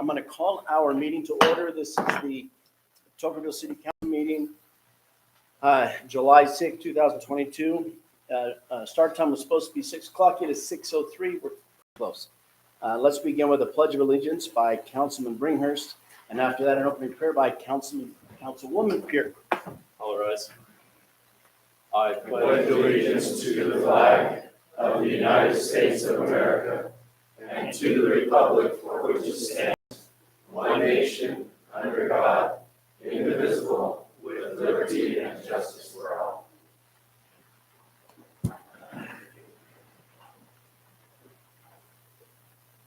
I'm going to call our meeting to order. This is the Tocqueville City Council meeting, July 6, 2022. Start time was supposed to be 6 o'clock. It is 6:03. We're close. Let's begin with a Pledge of Allegiance by Councilman Bringhurst, and after that, an opening prayer by Councilwoman Pierre. All rise. I pledge allegiance to the flag of the United States of America and to the republic for which it stands, one nation, under God, indivisible, with liberty and justice for all.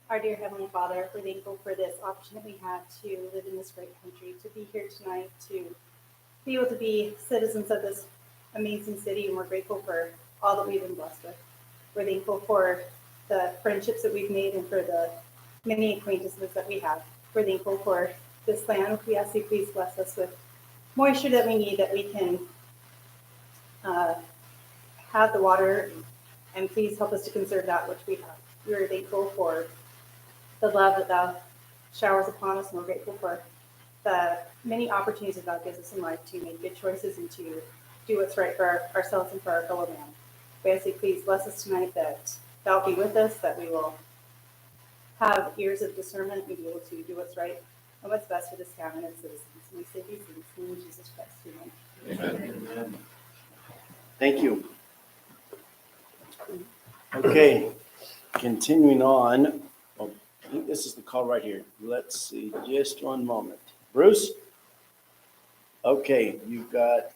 Our dear Heavenly Father, we're thankful for this opportunity we have to live in this great country, to be here tonight, to be able to be citizens of this amazing city, and we're grateful for all that we've been blessed with. We're thankful for the friendships that we've made and for the many acquaintances that we have. We're thankful for this land. We ask you please bless us with moisture that we need, that we can have the water, and please help us to conserve that which we have. We're thankful for the love that thou showers upon us, and we're grateful for the many opportunities that thou gives us in life to make good choices and to do what's right for ourselves and for our fellow man. We ask you please bless us tonight, that thou be with us, that we will have ears of discernment and be able to do what's right and what's best for this town and its citizens. We say these things in Jesus Christ. Amen. Amen. Thank you. Okay, continuing on. Oh, I think this is the call right here. Let's see, just one moment. Bruce? Okay, you've got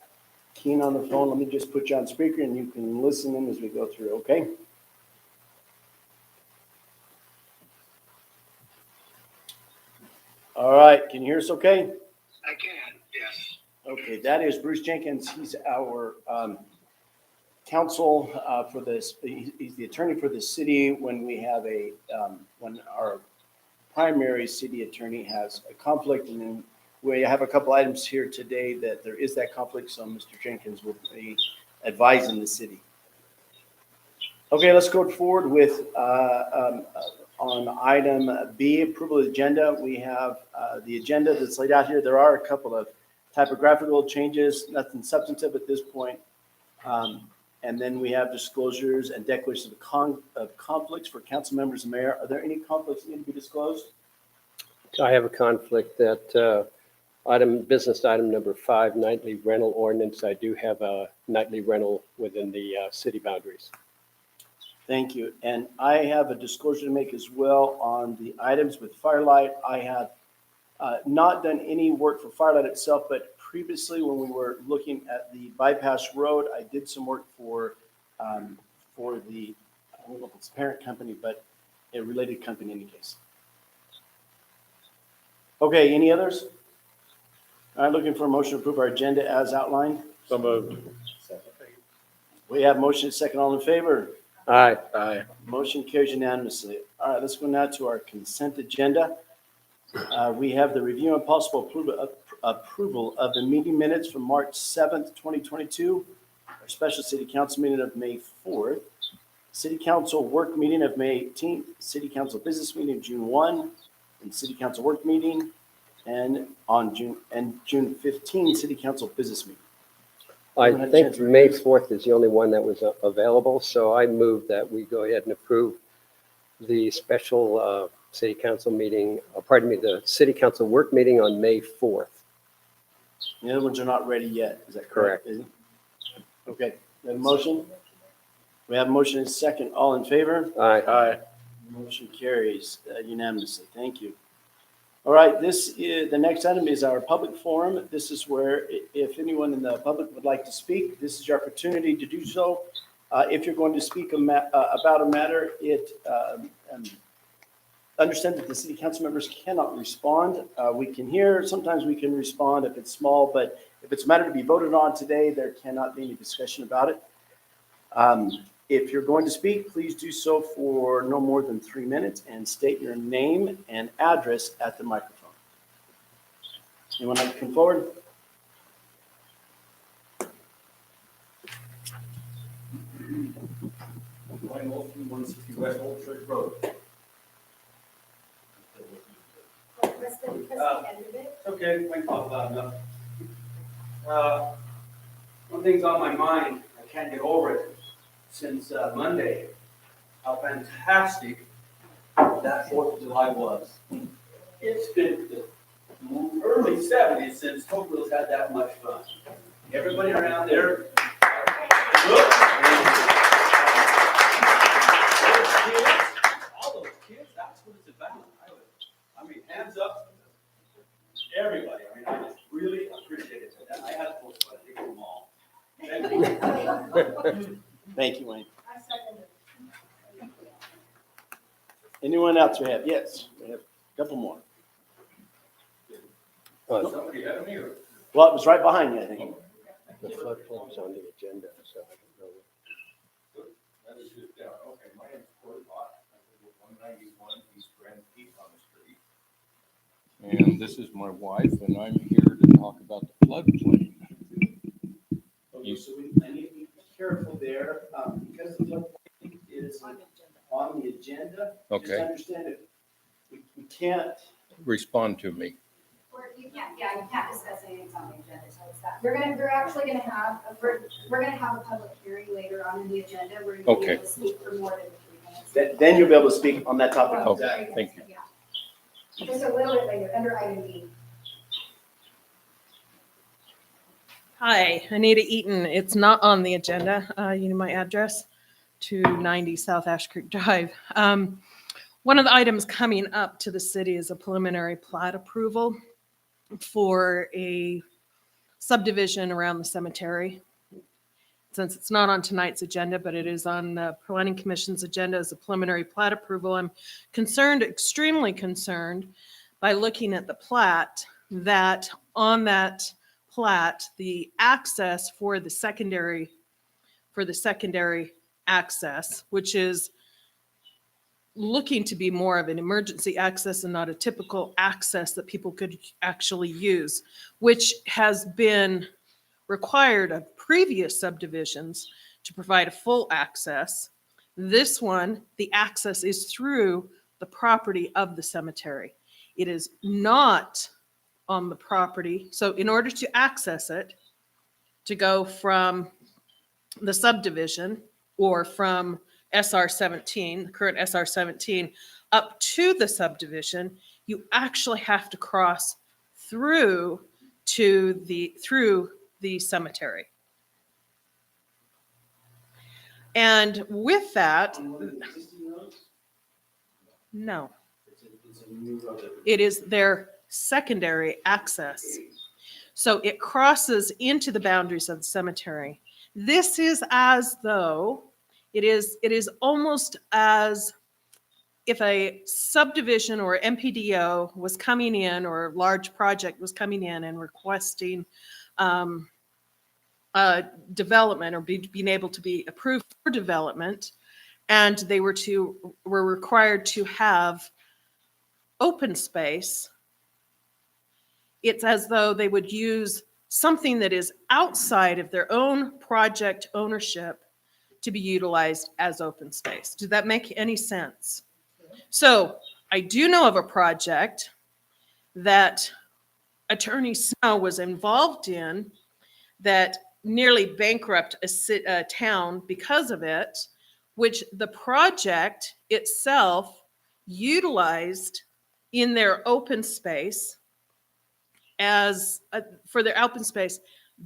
Keen on the phone. Let me just put you on speaker and you can listen in as we go through, okay? All right, can you hear us okay? I can, yes. Okay, that is Bruce Jenkins. He's our counsel for this. He's the attorney for the city when we have when our primary city attorney has a conflict, and then we have a couple items here today that there is that conflict, so Mr. Jenkins will be advising the city. Okay, let's go forward with on item B, approval of the agenda. We have the agenda that's laid out here. There are a couple of typographical changes, nothing substantive at this point. And then we have disclosures and declarations of conflicts for council members and mayor. Are there any conflicts that need to be disclosed? I have a conflict that business item number 5, nightly rental ordinance. I do have a nightly rental within the city boundaries. Thank you. And I have a disclosure to make as well on the items with Firelight. I have not done any work for Firelight itself, but previously when we were looking at the bypass road, I did some work for the, I don't know if it's a parent company, but a related company in any case. Okay, any others? All right, looking for a motion to approve our agenda as outlined. So moved. We have motion second. All in favor? Aye. Aye. Motion carries unanimously. All right, let's go now to our consent agenda. We have the review and possible approval of the meeting minutes from March 7th, 2022, our special city council meeting of May 4th, city council work meeting of May 18th, city council business meeting of June 1, and city council work meeting, and on June 15, city council business meeting. I think May 4th is the only one that was available, so I move that we go ahead and approve the special city council meeting, the city council work meeting on May 4th. The other ones are not ready yet. Is that correct? Correct. Okay, we have a motion. We have a motion and second. All in favor? Aye. Aye. Motion carries unanimously. Thank you. All right, the next item is our public forum. This is where if anyone in the public would like to speak, this is your opportunity to do so. If you're going to speak about a matter, understand that the city council members cannot respond. We can hear, sometimes we can respond if it's small, but if it's a matter to be voted on today, there cannot be any discussion about it. If you're going to speak, please do so for no more than 3 minutes and state your name and address at the microphone. Anyone like to come forward? Dwayne Wolfson, 160 West Old Church Road. Okay, I can talk about enough. One thing's on my mind, I can't get over it since Monday, how fantastic that 4th of July was. It's been the early 70s since Tocqueville's had that much fun. Everybody around there. Look. All those kids, that's what it's about. I mean, hands up, everybody. I mean, I just really appreciate it. And I had to post one, I think them all. Thank you. Thank you, Wayne. Anyone else we have? Yes, we have a couple more. Somebody had me or? Well, it was right behind you, I think. The floodplain's on the agenda, so I don't know. That is just down, okay, my name's Corey Lott, I live at 191 East Grand Peak on the street. And this is my wife, and I'm here to talk about the floodplain. Okay, so I need to be careful there, because the floodplain is on the agenda. Just Okay, understand it, we can't, respond to me. Or you can't discuss anything on the agenda, so it's that. We're actually gonna have, we're gonna have a public hearing later on in the agenda, where you'll be Okay. able to speak for more than 3 minutes. then you'll be able to speak on that topic. Well, Okay, thank you. Yeah. Just a little bit later, under item B. Hi, Anita Eaton. It's not on the agenda. You know my address, 290 South Ash Creek Drive. One of the items coming up to the city is a preliminary plat approval for a subdivision around the cemetery. Since it's not on tonight's agenda, but it is on the Planning Commission's agenda as a preliminary plat approval, I'm concerned, extremely concerned, by looking at the plat, that on that plat, the access for the secondary access, which is looking to be more of an emergency access and not a typical access that people could actually use, which has been required of previous subdivisions to provide a full access. This one, the access is through the property of the cemetery. It is not on the property. So in order to access it, to go from the subdivision or from SR 17, the current SR 17, up to the subdivision, you actually have to cross through the cemetery. And with that, no, it is their secondary access. So it crosses into the boundaries of the cemetery. This is as though it is almost as if a subdivision or MPDO was coming in, or a large project was coming in and requesting development, or being able to be approved for development, and they were required to have open space. It's as though they would use something that is outside of their own project ownership to be utilized as open space. Does that make any sense? So I do know of a project that Attorney Snow was involved in that nearly bankrupt a town because of it, which the project itself utilized in their open space as for their open space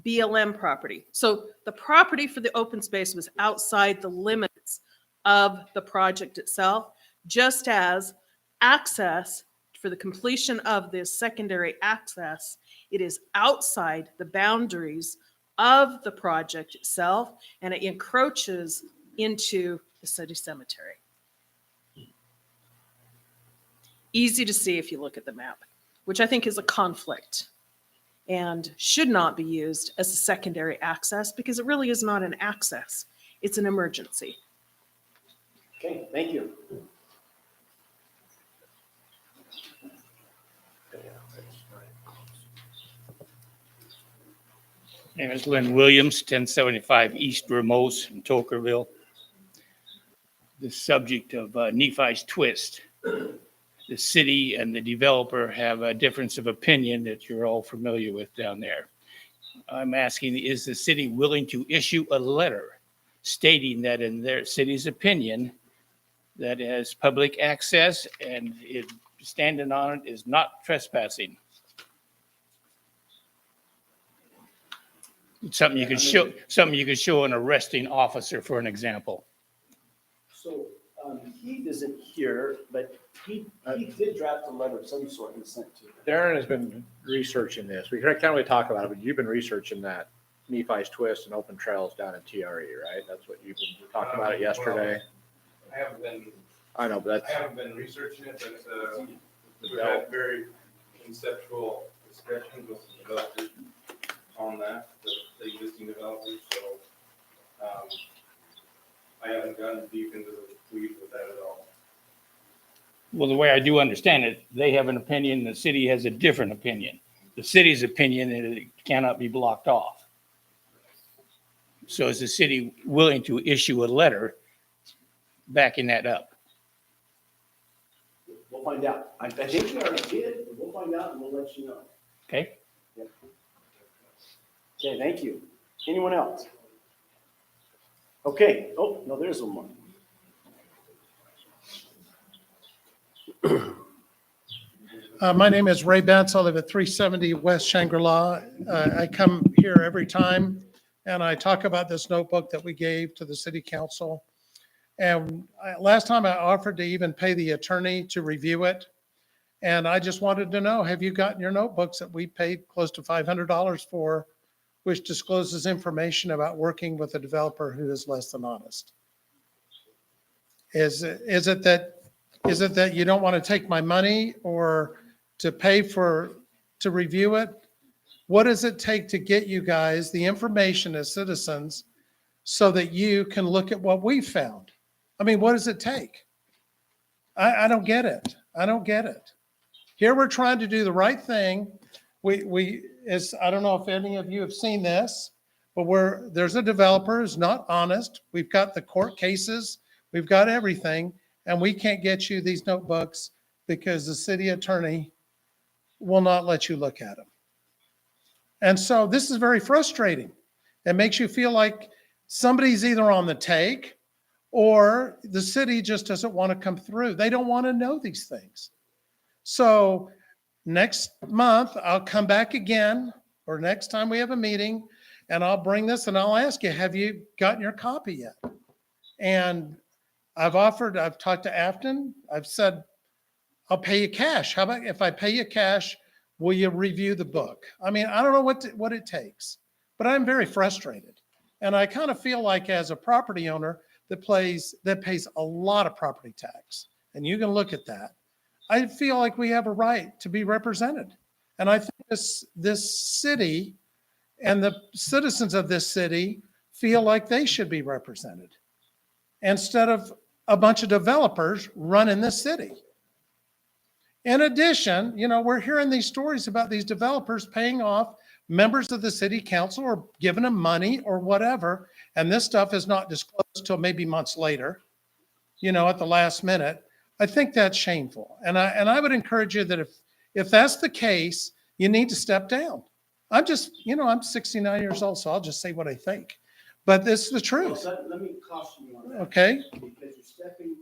BLM property. So the property for the open space was outside the limits of the project itself, just as access for the completion of this secondary access, it is outside the boundaries of the project itself, and it encroaches into the city cemetery. Easy to see if you look at the map, which I think is a conflict and should not be used as a secondary access, because it really is not an access. It's an emergency. Okay, thank you. Name is Lynn Williams, 1075 East Ramos in Tokerville. The subject of Nephi's Twist. the city and the developer have a difference of opinion that you're all familiar with down there. I'm asking, is the city willing to issue a letter stating that in their city's opinion, that has public access and it standing on it is not trespassing? It's something you could show an arresting officer, for an example. So Heath isn't here, but he did draft a letter of some sort and sent to them. Darren has been researching this. We can't really talk about it, but you've been researching that Nephi's Twist and open trails down in TRE, right? That's what you've been talking about it yesterday. I haven't been, I know, but I haven't been researching it, but we've had very conceptual discussions with the developers on that, the existing developers, so I haven't gotten deep into the weeds with that at all. Well, the way I do understand it, they have an opinion, the city has a different opinion. The city's opinion is it cannot be blocked off. So is the city willing to issue a letter backing that up? We'll find out. I think we already did, but we'll find out and we'll let you know. Okay? Okay, thank you. Anyone else? Okay, oh, no, there's one more. My name is Ray Betts. I live at 370 West Shangri-La. I come here every time and I talk about this notebook that we gave to the city council. And last time I offered to even pay the attorney to review it. And I just wanted to know, have you gotten your notebooks that we paid close to $500 for, which discloses information about working with a developer who is less than honest? Is it that you don't want to take my money or to pay to review it? What does it take to get you guys the information as citizens so that you can look at what we found? I mean, what does it take? I don't get it. I don't get it. Here we're trying to do the right thing. I don't know if any of you have seen this, but there's a developer who's not honest. We've got the court cases, we've got everything, and we can't get you these notebooks because the city attorney will not let you look at them. And so this is very frustrating. It makes you feel like somebody's either on the take or the city just doesn't want to come through. They don't want to know these things. So next month, I'll come back again, or next time we have a meeting, and I'll bring this and I'll ask you, have you gotten your copy yet? And I've talked to Afton. I've said, I'll pay you cash. How about if I pay you cash, will you review the book? I mean, I don't know what it takes, but I'm very frustrated. And I kind of feel like as a property owner that pays a lot of property tax, and you can look at that, I feel like we have a right to be represented. And I think this city and the citizens of this city feel like they should be represented instead of a bunch of developers running this city. In addition, we're hearing these stories about these developers paying off members of the city council or giving them money or whatever. And this stuff is not disclosed till maybe months later, at the last minute. I think that's shameful. And I would encourage you that if that's the case, you need to step down. I'm 69 years old, so I'll just say what I think. But this is the truth. Well, let me caution you on that. Okay? Because you're stepping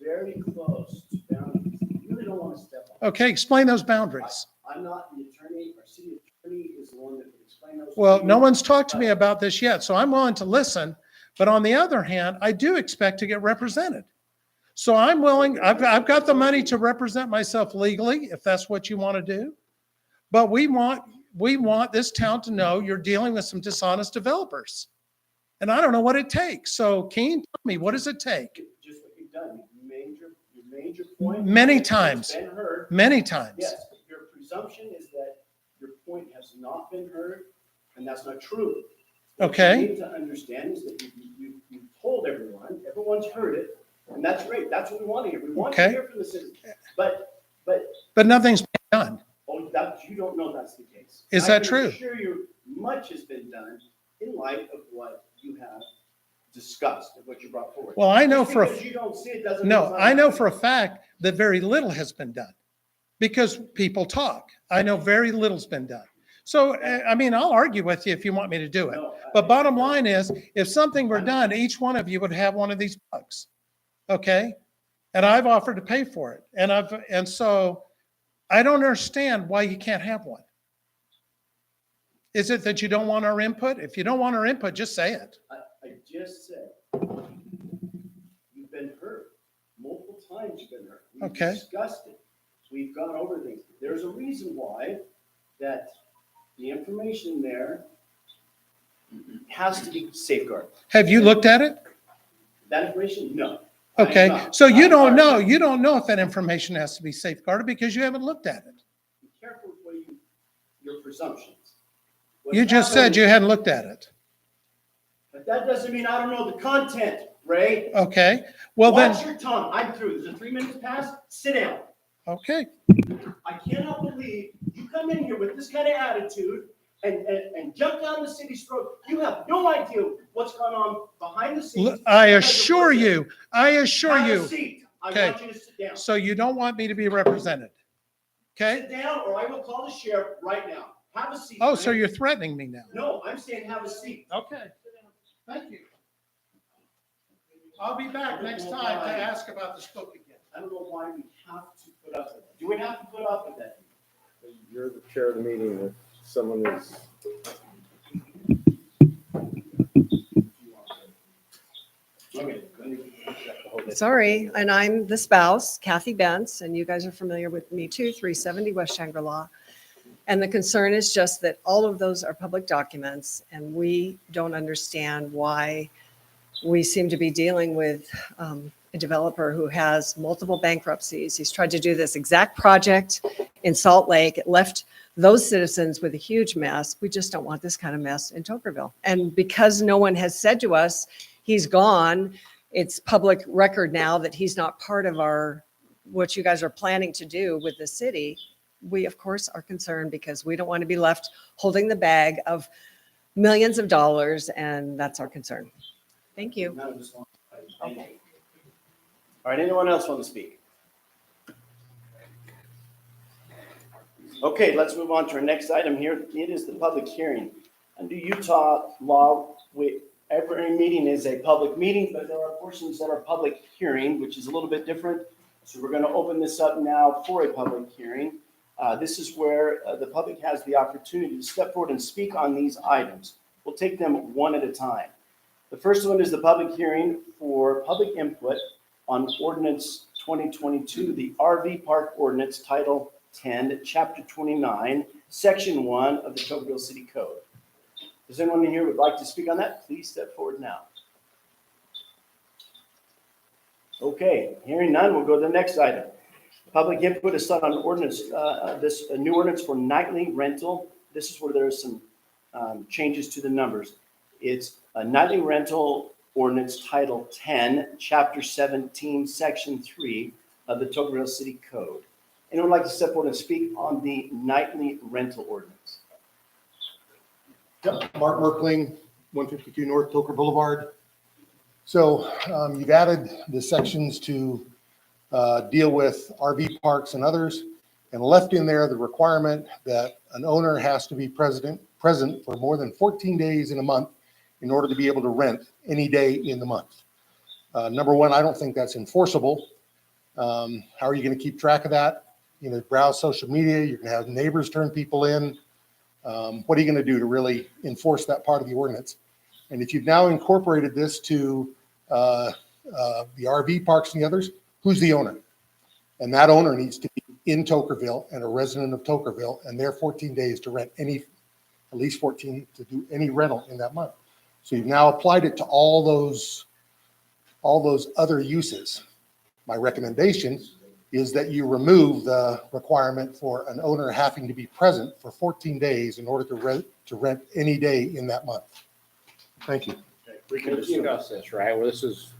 very close to boundaries. You really don't want to step on. Okay, explain those boundaries. I'm not the attorney. Our city attorney is the one that can explain those. Well, to you. no one's talked to me about this yet, so I'm willing to listen. But on the other hand, I do expect to get represented. So I'm willing, I've got the money to represent myself legally, if that's what you want to do. But we want this town to know you're dealing with some dishonest developers. And I don't know what it takes. So Keen, tell me, what does it take? Just what you've done. You made your point. Many It's times. been heard. Many times. Yes, your presumption is that your point has not been heard, and that's not true. What Okay. you need to understand is that you've told everyone's heard it, and that's great. That's what we want to hear. We want to Okay. hear from the citizens. But Nothing's been done. you don't know that's the case. Is I that can true? assure you, much has been done in light of what you have discussed, what you brought forward. Well, I know Just for, because you don't see it doesn't mean no, it's not I know happening. for a fact that very little has been done because people talk. I know very little's been done. So, I mean, I'll argue with you if you want me to do it. No, But bottom line is, if something were done, each one of you would have one of these bugs. Okay? And I've offered to pay for it. And so I don't understand why you can't have one. Is it that you don't want our input? If you don't want our input, just say it. I just said, you've been heard. Multiple times you've been heard. We've Okay. discussed it. We've gone over things. There's a reason why that the information there has to be safeguarded. Have you looked at it? That information, no. I have Okay, not. so you I'm don't know, arguing. you don't know if that information has to be safeguarded because you haven't looked at it. Be careful with what your presumptions. What's You just said happened- you hadn't looked at it. But that doesn't mean I don't know the content, Ray. Okay, well Watch then, your tongue. I'm through. There's a 3 minutes past. Sit down. okay, I cannot believe you come in here with this kind of attitude and jump down the city's throat. You have no idea what's going on behind the scenes. I assure you, Have a you. seat. I Okay. want you to sit down. So you don't want me to be represented? Okay? Sit down or I will call the sheriff right now. Have a seat. Oh, so Ray. you're threatening me now? No, I'm saying have a seat. Okay, thank you. I'll be back next time to ask about the spook again. I don't know why we have to put up with that. Do we have to put up with that? You're the chair of the meeting. If someone is Okay. Sorry, and I'm the spouse, Kathy Bentz, and you guys are familiar with me too, 370 West Shangri-La. And the concern is just that all of those are public documents, and we don't understand why we seem to be dealing with a developer who has multiple bankruptcies. He's tried to do this exact project in Salt Lake. It left those citizens with a huge mess. We just don't want this kind of mess in Tokerville. And because no one has said to us, he's gone, it's public record now that he's not part of what you guys are planning to do with the city. We, of course, are concerned because we don't want to be left holding the bag of millions of dollars, and that's our concern. Thank you. None of us want- Thank you. All right, anyone else want to speak? Okay, let's move on to our next item here. It is the public hearing. Under Utah law, every meeting is a public meeting, but there are portions that are public hearing, which is a little bit different. So we're going to open this up now for a public hearing. This is where the public has the opportunity to step forward and speak on these items. We'll take them one at a time. The first one is the public hearing for public input on ordinance 2022, the RV Park Ordinance, Title 10, Chapter 29, Section 1 of the Tokerville City Code. Does anyone in here would like to speak on that? Please step forward now. Okay, hearing none, we'll go to the next item. Public input is sought on ordinance, a new ordinance for nightly rental. This is where there are some changes to the numbers. It's a nightly rental ordinance, Title 10, Chapter 17, Section 3 of the Tokerville City Code. Anyone like to step forward and speak on the nightly rental ordinance? Yep, Mark Merkling, 152 North Toker Boulevard. So you've added the sections to deal with RV parks and others, and left in there the requirement that an owner has to be present for more than 14 days in a month in order to be able to rent any day in the month. Number one, I don't think that's enforceable. How are you going to keep track of that? You know, browse social media, you're going to have neighbors turn people in. What are you going to do to really enforce that part of the ordinance? And if you've now incorporated this to the RV parks and the others, who's the owner? And that owner needs to be in Tokerville and a resident of Tokerville, and they're 14 days to rent at least 14 to do any rental in that month. So you've now applied it to all those other uses. My recommendation is that you remove the requirement for an owner having to be present for 14 days in order to rent any day in that month. Thank you. We can discuss this, right? Well, this is,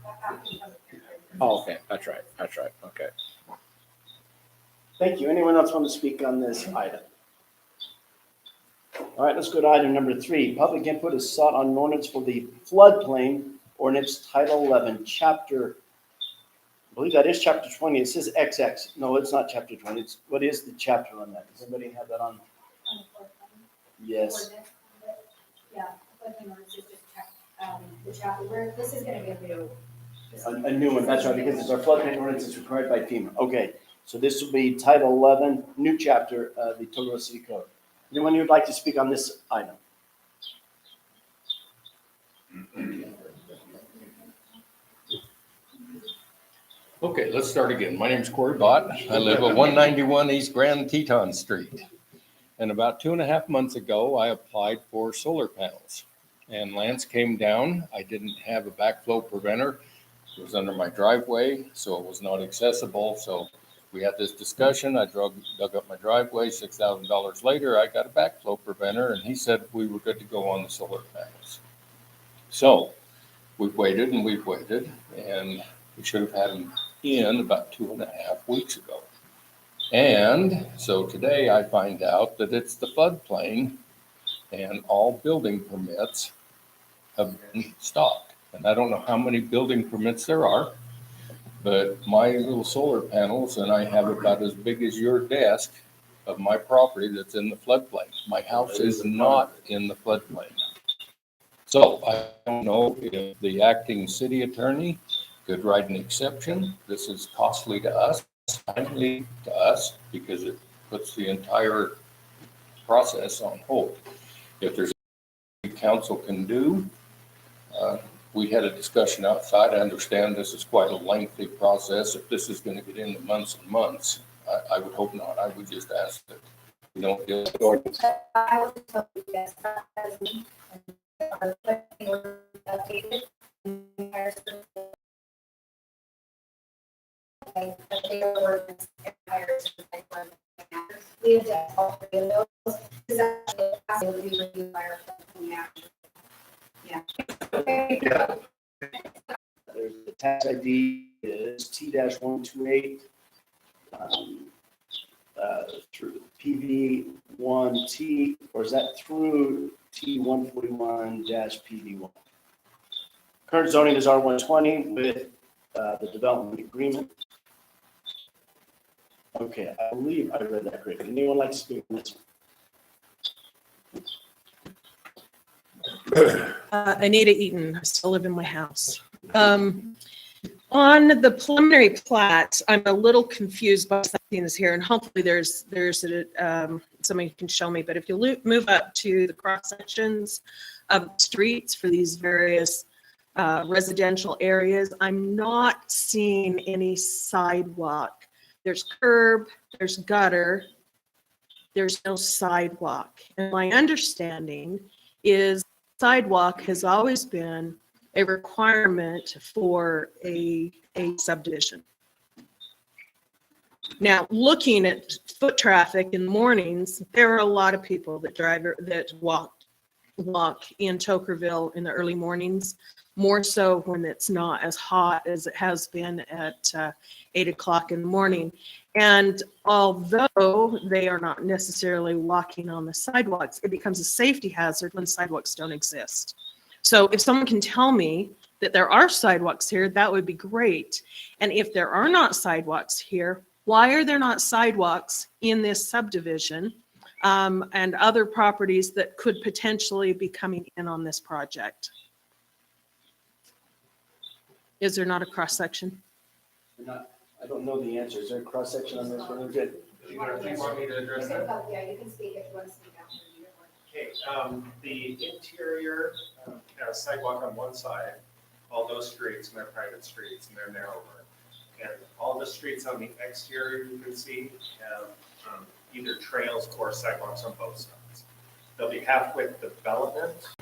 oh, okay, that's right, okay. Thank you. Anyone else want to speak on this item? All right, let's go to item number 3. Public input is sought on an ordinance for the floodplain ordinance Title 11, Chapter, I believe that is Chapter 20. It says XX. No, it's not Chapter 20. What is the chapter on that? Does anybody have that on? Yes. Yeah, floodplain ordinance is just the chapter where this is gonna be a new. A new one, that's right, because it's our floodplain ordinance is required by FEMA. Okay, so this will be Title 11, new chapter, the Tocqueville City Code. Anyone who'd like to speak on this item? Okay, let's start again. My name's Corey Bott. I live at 191 East Grand Teton Street. And about 2.5 months ago, I applied for solar panels. And Lance came down. I didn't have a backflow preventer. It was under my driveway, so it was not accessible. So we had this discussion. I dug up my driveway. $6,000 later, I got a backflow preventer, and he said we were good to go on the solar panels. So we've waited and we've waited, and we should have had them in about 2.5 weeks ago. And so today I find out that it's the floodplain and all building permits have been stopped. And I don't know how many building permits there are, but my little solar panels, and I have about as big as your desk of my property that's in the floodplain. My house is not in the floodplain. So I don't know if the acting city attorney could write an exception. This is costly to us, timely to us, because it puts the entire process on hold. If there's anything council can do, we had a discussion outside. I understand this is quite a lengthy process. If this is going to get into months and months, I would hope not. I would just ask that we don't deal with ordinance. I will tell you guys that as me, and updated. We have done all three of those. This is actually able to be reviewed by our company after. Yeah. There's the tax ID is T-128 through PV1T, or is that through T-141-PV1? Current zoning is R120 with the development agreement. Okay, I believe I read that correctly. Anyone like to speak on this one? Anita Eaton, I still live in my house. On the preliminary plat, I'm a little confused by something that's here, and hopefully there's somebody who can show me, but if you move up to the cross sections of streets for these various residential areas, I'm not seeing any sidewalk. There's curb, there's gutter, there's no sidewalk. And my understanding is sidewalk has always been a requirement for a subdivision. Now, looking at foot traffic in the mornings, there are a lot of people that walk in Tokerville in the early mornings, more so when it's not as hot as it has been at 8 o'clock in the morning. And although they are not necessarily walking on the sidewalks, it becomes a safety hazard when sidewalks don't exist. So if someone can tell me that there are sidewalks here, that would be great. And if there are not sidewalks here, why are there not sidewalks in this subdivision and other properties that could potentially be coming in on this project? Is there not a cross section? I don't know the answer. Is there a cross section on this one? We're good. Do you want me to address that? Yeah, you can speak if you want to speak after you. Okay, the interior has sidewalk on one side, all those streets, and they're private streets, and they're narrower. And all the streets on the exterior, you can see, have either trails or sidewalks on both sides. They'll be half-width development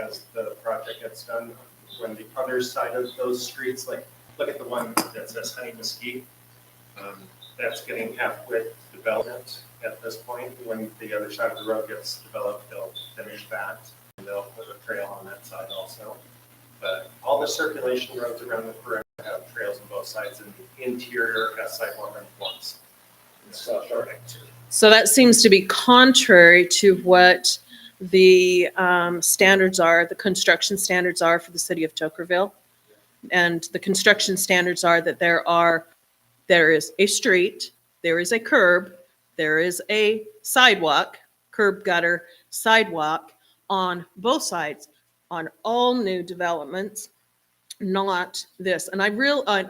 as the project gets done. When the other side of those streets, like, look at the one that says Honey Mesquite, that's getting half-width development at this point. When the other side of the road gets developed, they'll finish that, and they'll put a trail on that side also. But all the circulation roads around the perimeter have trails on both sides, and the interior has sidewalk on one side. So that seems to be contrary to what the standards are, the construction standards are for the city of Tokerville. And the construction standards are that there is a street, there is a curb, there is a sidewalk, curb gutter, sidewalk on both sides, on all new developments, not this. And I not.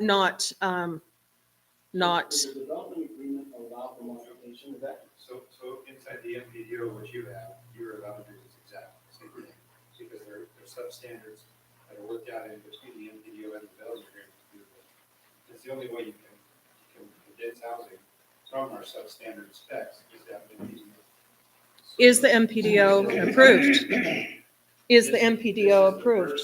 Does the development agreement allow for modification of that? So inside the MPDO, what you have, you're allowed to do this exact same thing, because there are substandards that are worked out in between the MPDO and the development agreement. to do this. It's the only way you can condense housing from our substandard specs is to have an MPDO. Is the MPDO approved? Is the MPDO approved?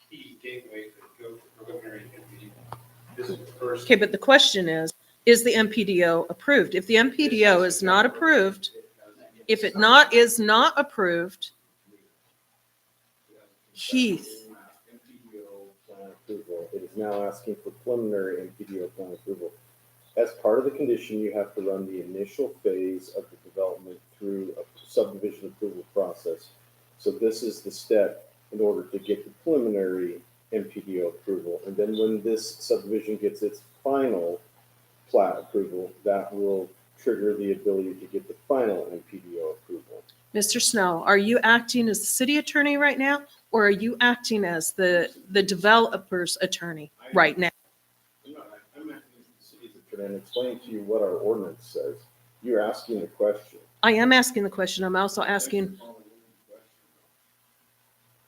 Key gateway to go to preliminary MPDO. This is the first. Okay, but the question is the MPDO approved? If the MPDO is not approved, if it is not approved, Heath, MPDO plan approval. It is now asking for preliminary MPDO plan approval. As part of the condition, you have to run the initial phase of the development through a subdivision approval process. So this is the step in order to get the preliminary MPDO approval. And then when this subdivision gets its final plat approval, that will trigger the ability to get the final MPDO approval. Mr. Snow, are you acting as the city attorney right now, or are you acting as the developer's attorney right now? I'm acting as the city's attorney and explaining to you what our ordinance says. You're asking the question. I am asking the question. I'm also asking,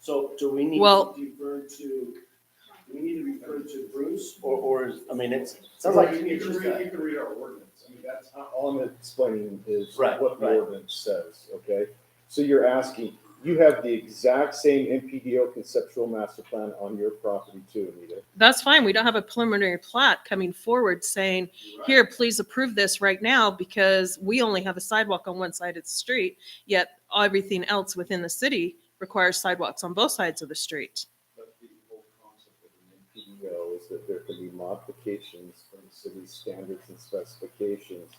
So do we need Well- to refer to Bruce or, I mean, it sounds like to me it's just You can read our ordinance. I mean, that's all I'm explaining is Right, what the right. ordinance says, okay? So you're asking, you have the exact same MPDO conceptual master plan on your property too, Anita. that's fine. We don't have a preliminary plat coming forward saying, here, please approve this right now because we only have a sidewalk on one side of the street, yet everything else within the city requires sidewalks on both sides of the street. But the whole concept of an MPDO is that there can be modifications from the city's standards and specifications.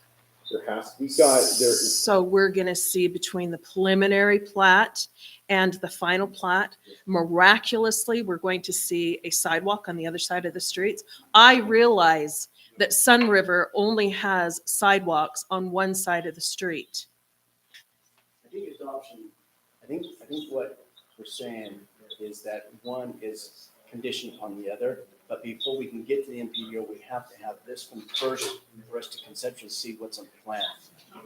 There has to be So we're going to see between the preliminary plat and the final plat, miraculously, we're going to see a sidewalk on the other side of the streets. I realize that Sun River only has sidewalks on one side of the street. I think adoption, I think what we're saying is that one is conditioned upon the other, but before we can get to the MPDO, we have to have this one first for us to conceptually see what's on the plan.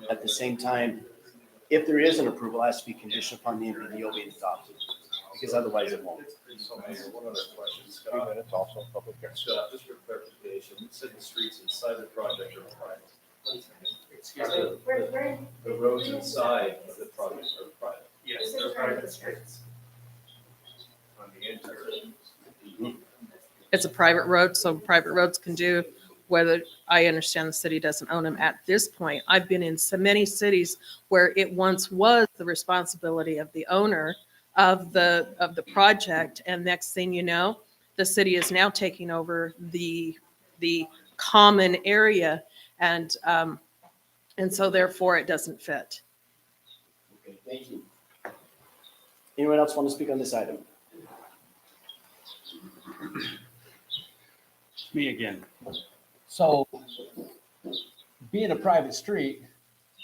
At the same time, if there is an approval, it has to be conditioned upon the MPDO being adopted, because otherwise it won't. So Mayor, one other question, Scott. 2 minutes also, public hearing. Scott, just for clarification, you said the streets inside the project are private. Excuse me, the roads inside of the project are private. Yes, they're private streets. On the interior. It's a private road, so private roads can do whether, I understand the city doesn't own them at this point. I've been in so many cities where it once was the responsibility of the owner of the project, and next thing you know, the city is now taking over the common area, and so therefore it doesn't fit. Okay, thank you. Anyone else want to speak on this item? Me again. So, being a private street,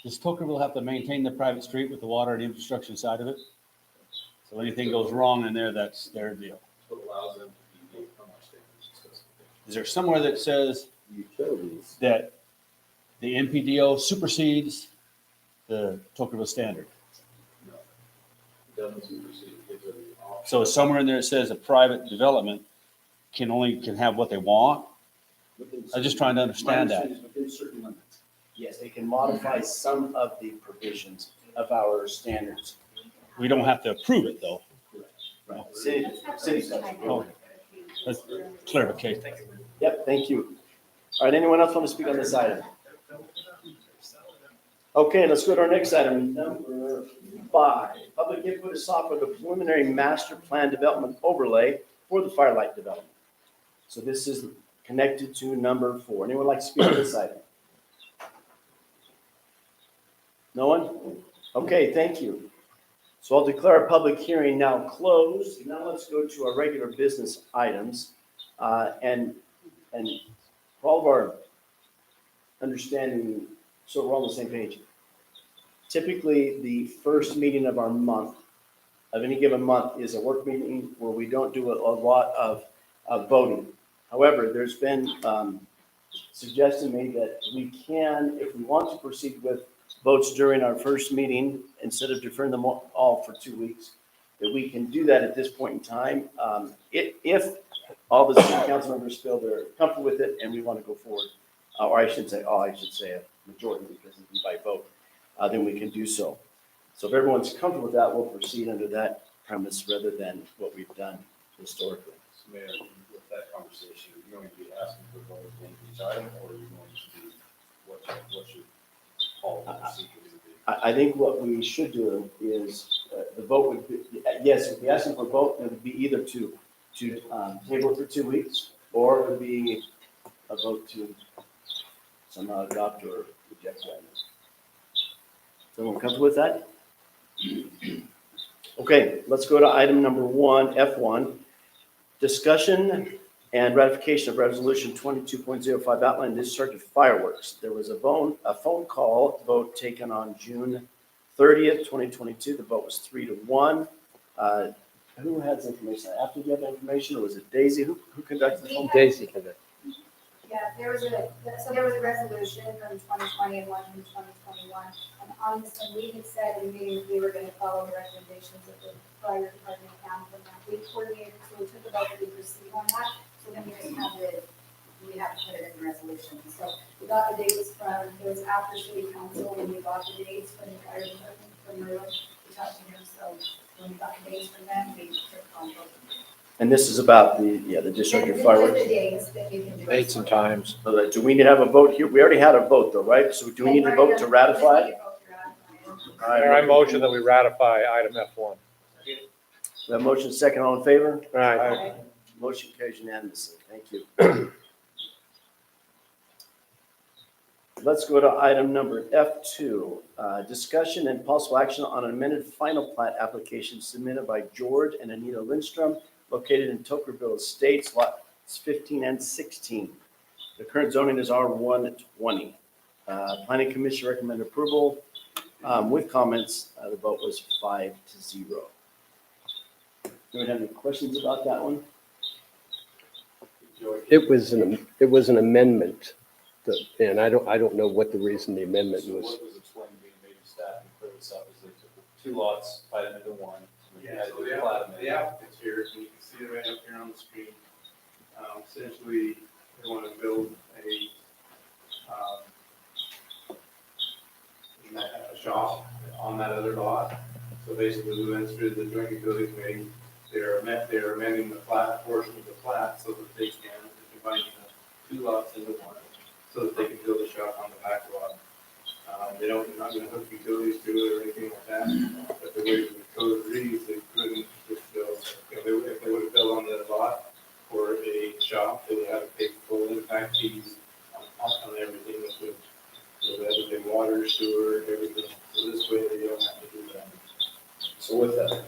does Tokerville have to maintain the private street with the water and infrastructure side of it? So anything goes wrong in there, that's their deal. What allows them to be from our standards and specifications. Is there somewhere that says Utilities. that the MPDO supersedes the Tokerville standard? No. It doesn't supersede, it gives them the option. So somewhere in there it says a private development can have what they want? I'm just trying to understand that. Within certain limits. Yes, they can modify some of the provisions of our standards. We don't have to approve it, though. Right. City does. Oh, that's clarification. Yep, thank you. All right, anyone else want to speak on this item? Okay, let's go to our next item, number 5. Public input is sought for the preliminary master plan development overlay for the Firelight development. So this is connected to number 4. Anyone like to speak on this item? No one? Okay, thank you. So I'll declare our public hearing now closed. Now let's go to our regular business items. And for all of our understanding, so we're on the same page. Typically, the first meeting of our month, of any given month, is a work meeting where we don't do a lot of voting. However, there's been suggested made that we can, if we want to proceed with votes during our first meeting, instead of deferring them all for 2 weeks, that we can do that at this point in time. If all the city council members feel they're comfortable with it and we want to go forward, or I should say a majority because it'd be by vote, then we can do so. So if everyone's comfortable with that, we'll proceed under that premise rather than what we've done historically. Mayor, with that conversation, are you going to be asking for votes on each item, or are you going to do what your call procedure would be? I think what we should do is, the vote would be, yes, if we ask them for a vote, it would be either to table it for 2 weeks, or it would be a vote to somehow adopt or reject that. Everyone comfortable with that? Okay, let's go to item number 1, F1. Discussion and ratification of resolution 22.05 outline discharge of fireworks. There was a phone call vote taken on June 30th, 2022. The vote was 3-1. Who has information? After you have information, or was it Daisy? Who conducted the phone call? Daisy conducted. Yeah, there was a resolution from 2020 and one from 2021. And on this one, we had said in meetings we were going to follow the recommendations of the fire department and from that. We coordinated, so we took about the week proceed on that. So then we just we have to put it in the resolution. So we got the dates from, it was after city council when we got the dates from the fire department, from Merle, we talked to him. So when we got the dates from them, we took on both. And this is about the discharge of fireworks. The dates that you can do. Dates and times. So do we need to have a vote here? We already had a vote though, right? So do we need to vote to ratify it? All right, Mayor, I motion that we ratify item F1. We have motion second, all in favor? All right. Motion carries unanimously. Thank you. Let's go to item number F2. Discussion and possible action on an amended final plat application submitted by George and Anita Lindstrom, located in Tokerville Estates, lots 15 and 16. The current zoning is R120. Planning Commission recommended approval with comments. The vote was 5-0. Anyone have any questions about that one? It was an amendment, and I don't know what the reason the amendment So was. what was explained to me, maybe staff can clear this up, is they took the 2 lots, divided them into 1. Yeah, so the applicant's here, and you can see it right up here on the screen. Essentially, they want to build a shop on that other lot. So basically, we went through the joint utility committee. They are amending the plat portion of the plat so that they can combine the 2 lots into 1, so that they can build a shop on the back lot. They're not going to hook utilities to it or anything like that. But the way the code reads, they couldn't just build. If they would have built on that lot for a shop, they would have to pay full impact fees on everything that would. So that would be water, sewer, everything. So this way, they don't have to do that. So with that,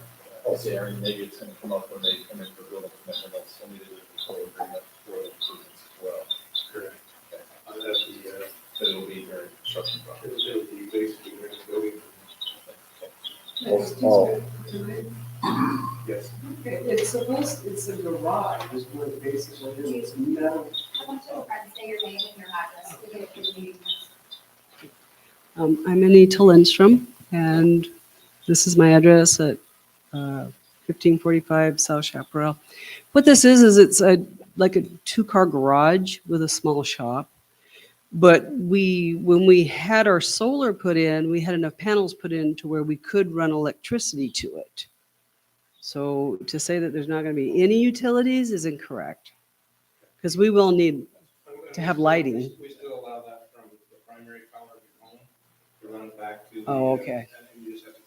I'll say, Aaron, maybe it's gonna come up when they come in for building commitment, that's something to do with the full agreement for the improvements as well. Correct. Okay. That's the, So it'll be during construction process. it'll be basically during the building. Yes. It's a garage, is what it basically is. It's metal. I want to say your name and your address. We get a good meeting. I'm Anita Lindstrom, and this is my address at 1545 South Chaparral. What this is it's like a 2-car garage with a small shop. But when we had our solar put in, we had enough panels put in to where we could run electricity to it. So to say that there's not going to be any utilities is incorrect, because we will need to have lighting. We still allow that from the primary power of your home to run back to. Oh, okay. And you just have to,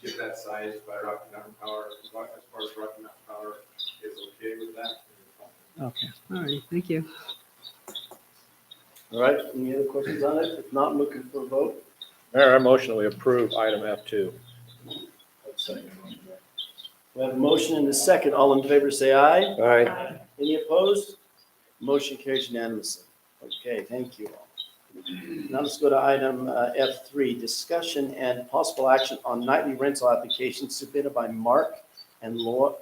get that sized by Rocky Mountain Power. As far as Rocky Mountain Power is okay with that. Okay, all right, thank you. All right, any other questions on it? If not, I'm looking for a vote. Mayor, I motion that we approve item F2. We have a motion and a second. All in favor, say aye. All right. Any opposed? Motion carries unanimously. Okay, thank you all. Now let's go to item F3, discussion and possible action on nightly rental applications submitted by Mark and Laura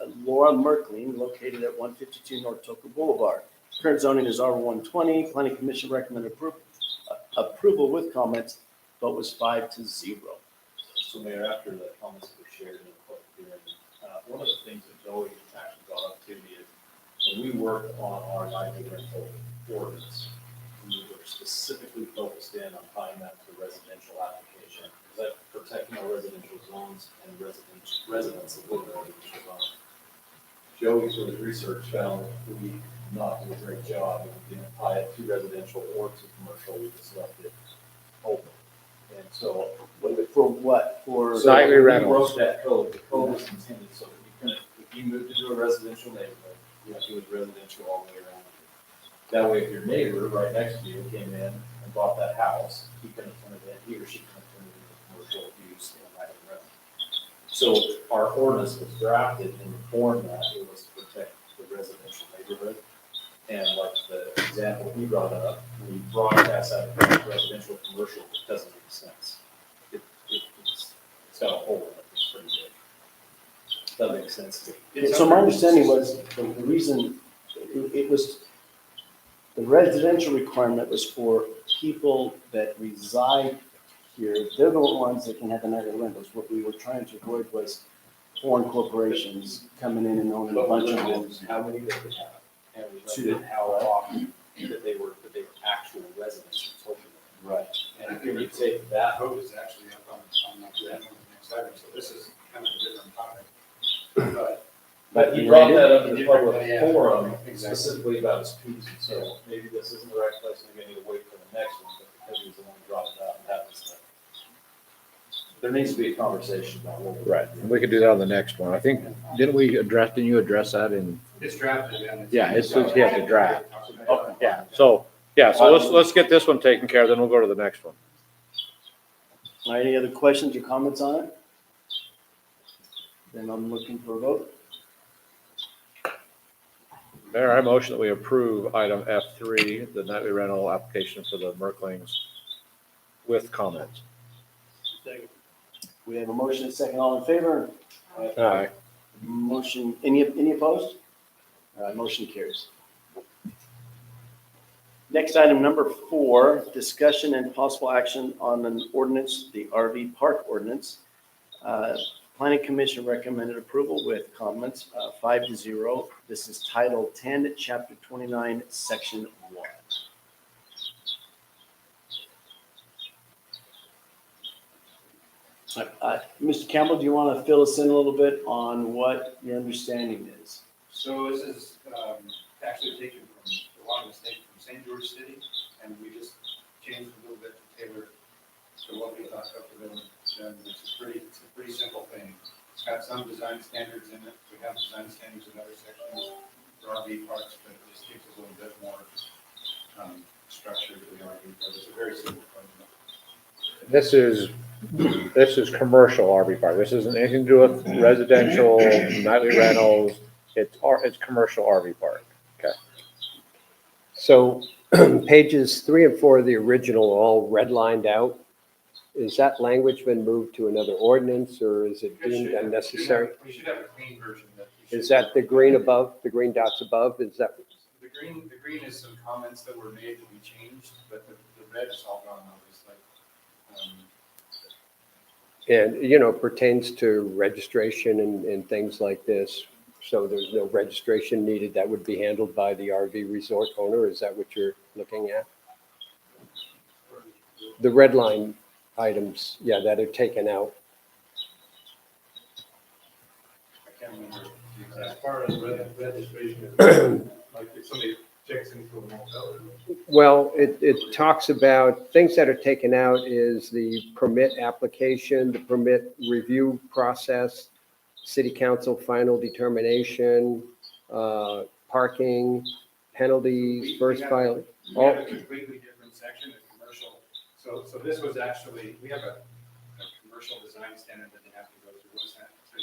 Merkling, located at 152 North Toker Boulevard. Current zoning is R120. Planning Commission recommended approval with comments. Vote was 5-0. So Mayor, after the comments were shared in the public hearing, one of the things that Joey actually brought up to me is when we worked on our nightly rental ordinance, we were specifically focused in on tying that to residential application. Is that protecting our residential zones and residents that live in our residential zones? Joey, through his research, found that we did not do a great job. We didn't tie it to residential or to commercial. We just left it open. And so, For what? For nightly Nightly rentals. rentals. We wrote that code. The code was intended so that you couldn't, if you moved into a residential neighborhood, you have to do it residential all the way around. That way, if your neighbor right next to you came in and bought that house, he couldn't turn it in, he or she couldn't turn it into commercial use in a nightly rental. So our ordinance was drafted in the form that it was to protect the residential neighborhood. And like the example he brought up, when you broadcast out of residential, commercial, it doesn't make sense. It's got a hole in it, it's pretty big. Doesn't make sense to me. So my understanding was the reason it was, the residential requirement was for people that reside here. They're the ones that can have the nightly rentals. What we were trying to avoid was foreign corporations coming in and owning a bunch of homes. How many they could have, and we limited how often that they were actual residents of Tokyo. Right. And if you take that, Vote is actually up on the next item, so this is kind of a different topic. but he brought that up in the Yeah. public forum Exactly. specifically about his fees, and so maybe this isn't the right place, and we need to wait for the next one, but because he was the one who brought it up, that was there needs to be a conversation about what. Right. And we could do that on the next one. I think, didn't you address that in? It's drafted and Yeah, it's, he has to draft. Okay. Yeah, so let's get this one taken care of, then we'll go to the next one. All right, any other questions or comments on it? Then I'm looking for a vote. Mayor, I motion that we approve item F3, the nightly rental application for the Merklings with comments. We have a motion and a second. All in favor? Aye. Motion, any opposed? Motion carries. Next item, number 4, discussion and possible action on an ordinance, the RV park ordinance. Planning Commission recommended approval with comments, 5-0. This is Title 10, Chapter 29, Section 1. Mr. Campbell, do you want to fill us in a little bit on what your understanding is? So this is actually taken from the Washington State, from St. George City, and we just changed a little bit to tailor to what we thought Tocqueville had done. It's a pretty simple thing. It's got some design standards in it. We have design standards in other sections for RV parks, but it just gives a little bit more structure to the RV park. It's a very simple program. This is commercial RV park. This isn't anything to do with residential, nightly rentals. It's commercial RV park. Okay. So pages 3 and 4 of the original are all redlined out. Is that language been moved to another ordinance or is it deemed unnecessary? We should have a clean version that. Is that the green above, the green dots above? Is that? The green is some comments that were made that we changed, but the red is all gone now. It's like, And, pertains to registration and things like this. So there's no registration needed. That would be handled by the RV resort owner. Is that what you're looking at? The red line items, yeah, that are taken out. I can't remember. As far as registration, like if somebody checks into a motel. Well, it talks about, things that are taken out is the permit application, the permit review process, city council final determination, parking, penalties, first filing. We have a completely different section of commercial. So this was actually, we have a commercial design standard that they have to go through. What's that? So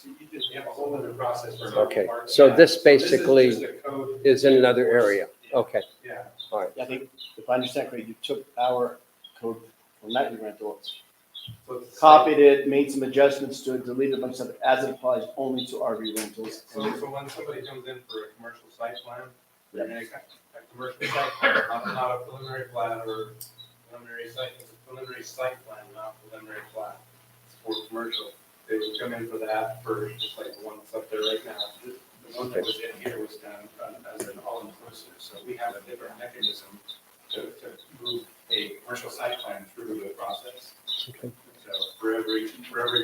So you have a whole other process for. Okay, parks. so Yeah. this is basically just a code. is in another area. Okay, Yeah. all right. I think, if I understand correctly, you took our code for nightly rentals, So it's- copied it, made some adjustments to it, deleted a bunch of stuff as it applies only to RV rentals. So when somebody comes in for a commercial site plan, Yeah. they're gonna expect a commercial site plan, not a preliminary plan or preliminary site, it's a preliminary site plan, not preliminary plan. It's for commercial. They would come in for that for just like the one that's up there right now. The one that was in here was done as an all-inclusive, so we have a different mechanism to move a commercial site plan through the process. Okay. So for every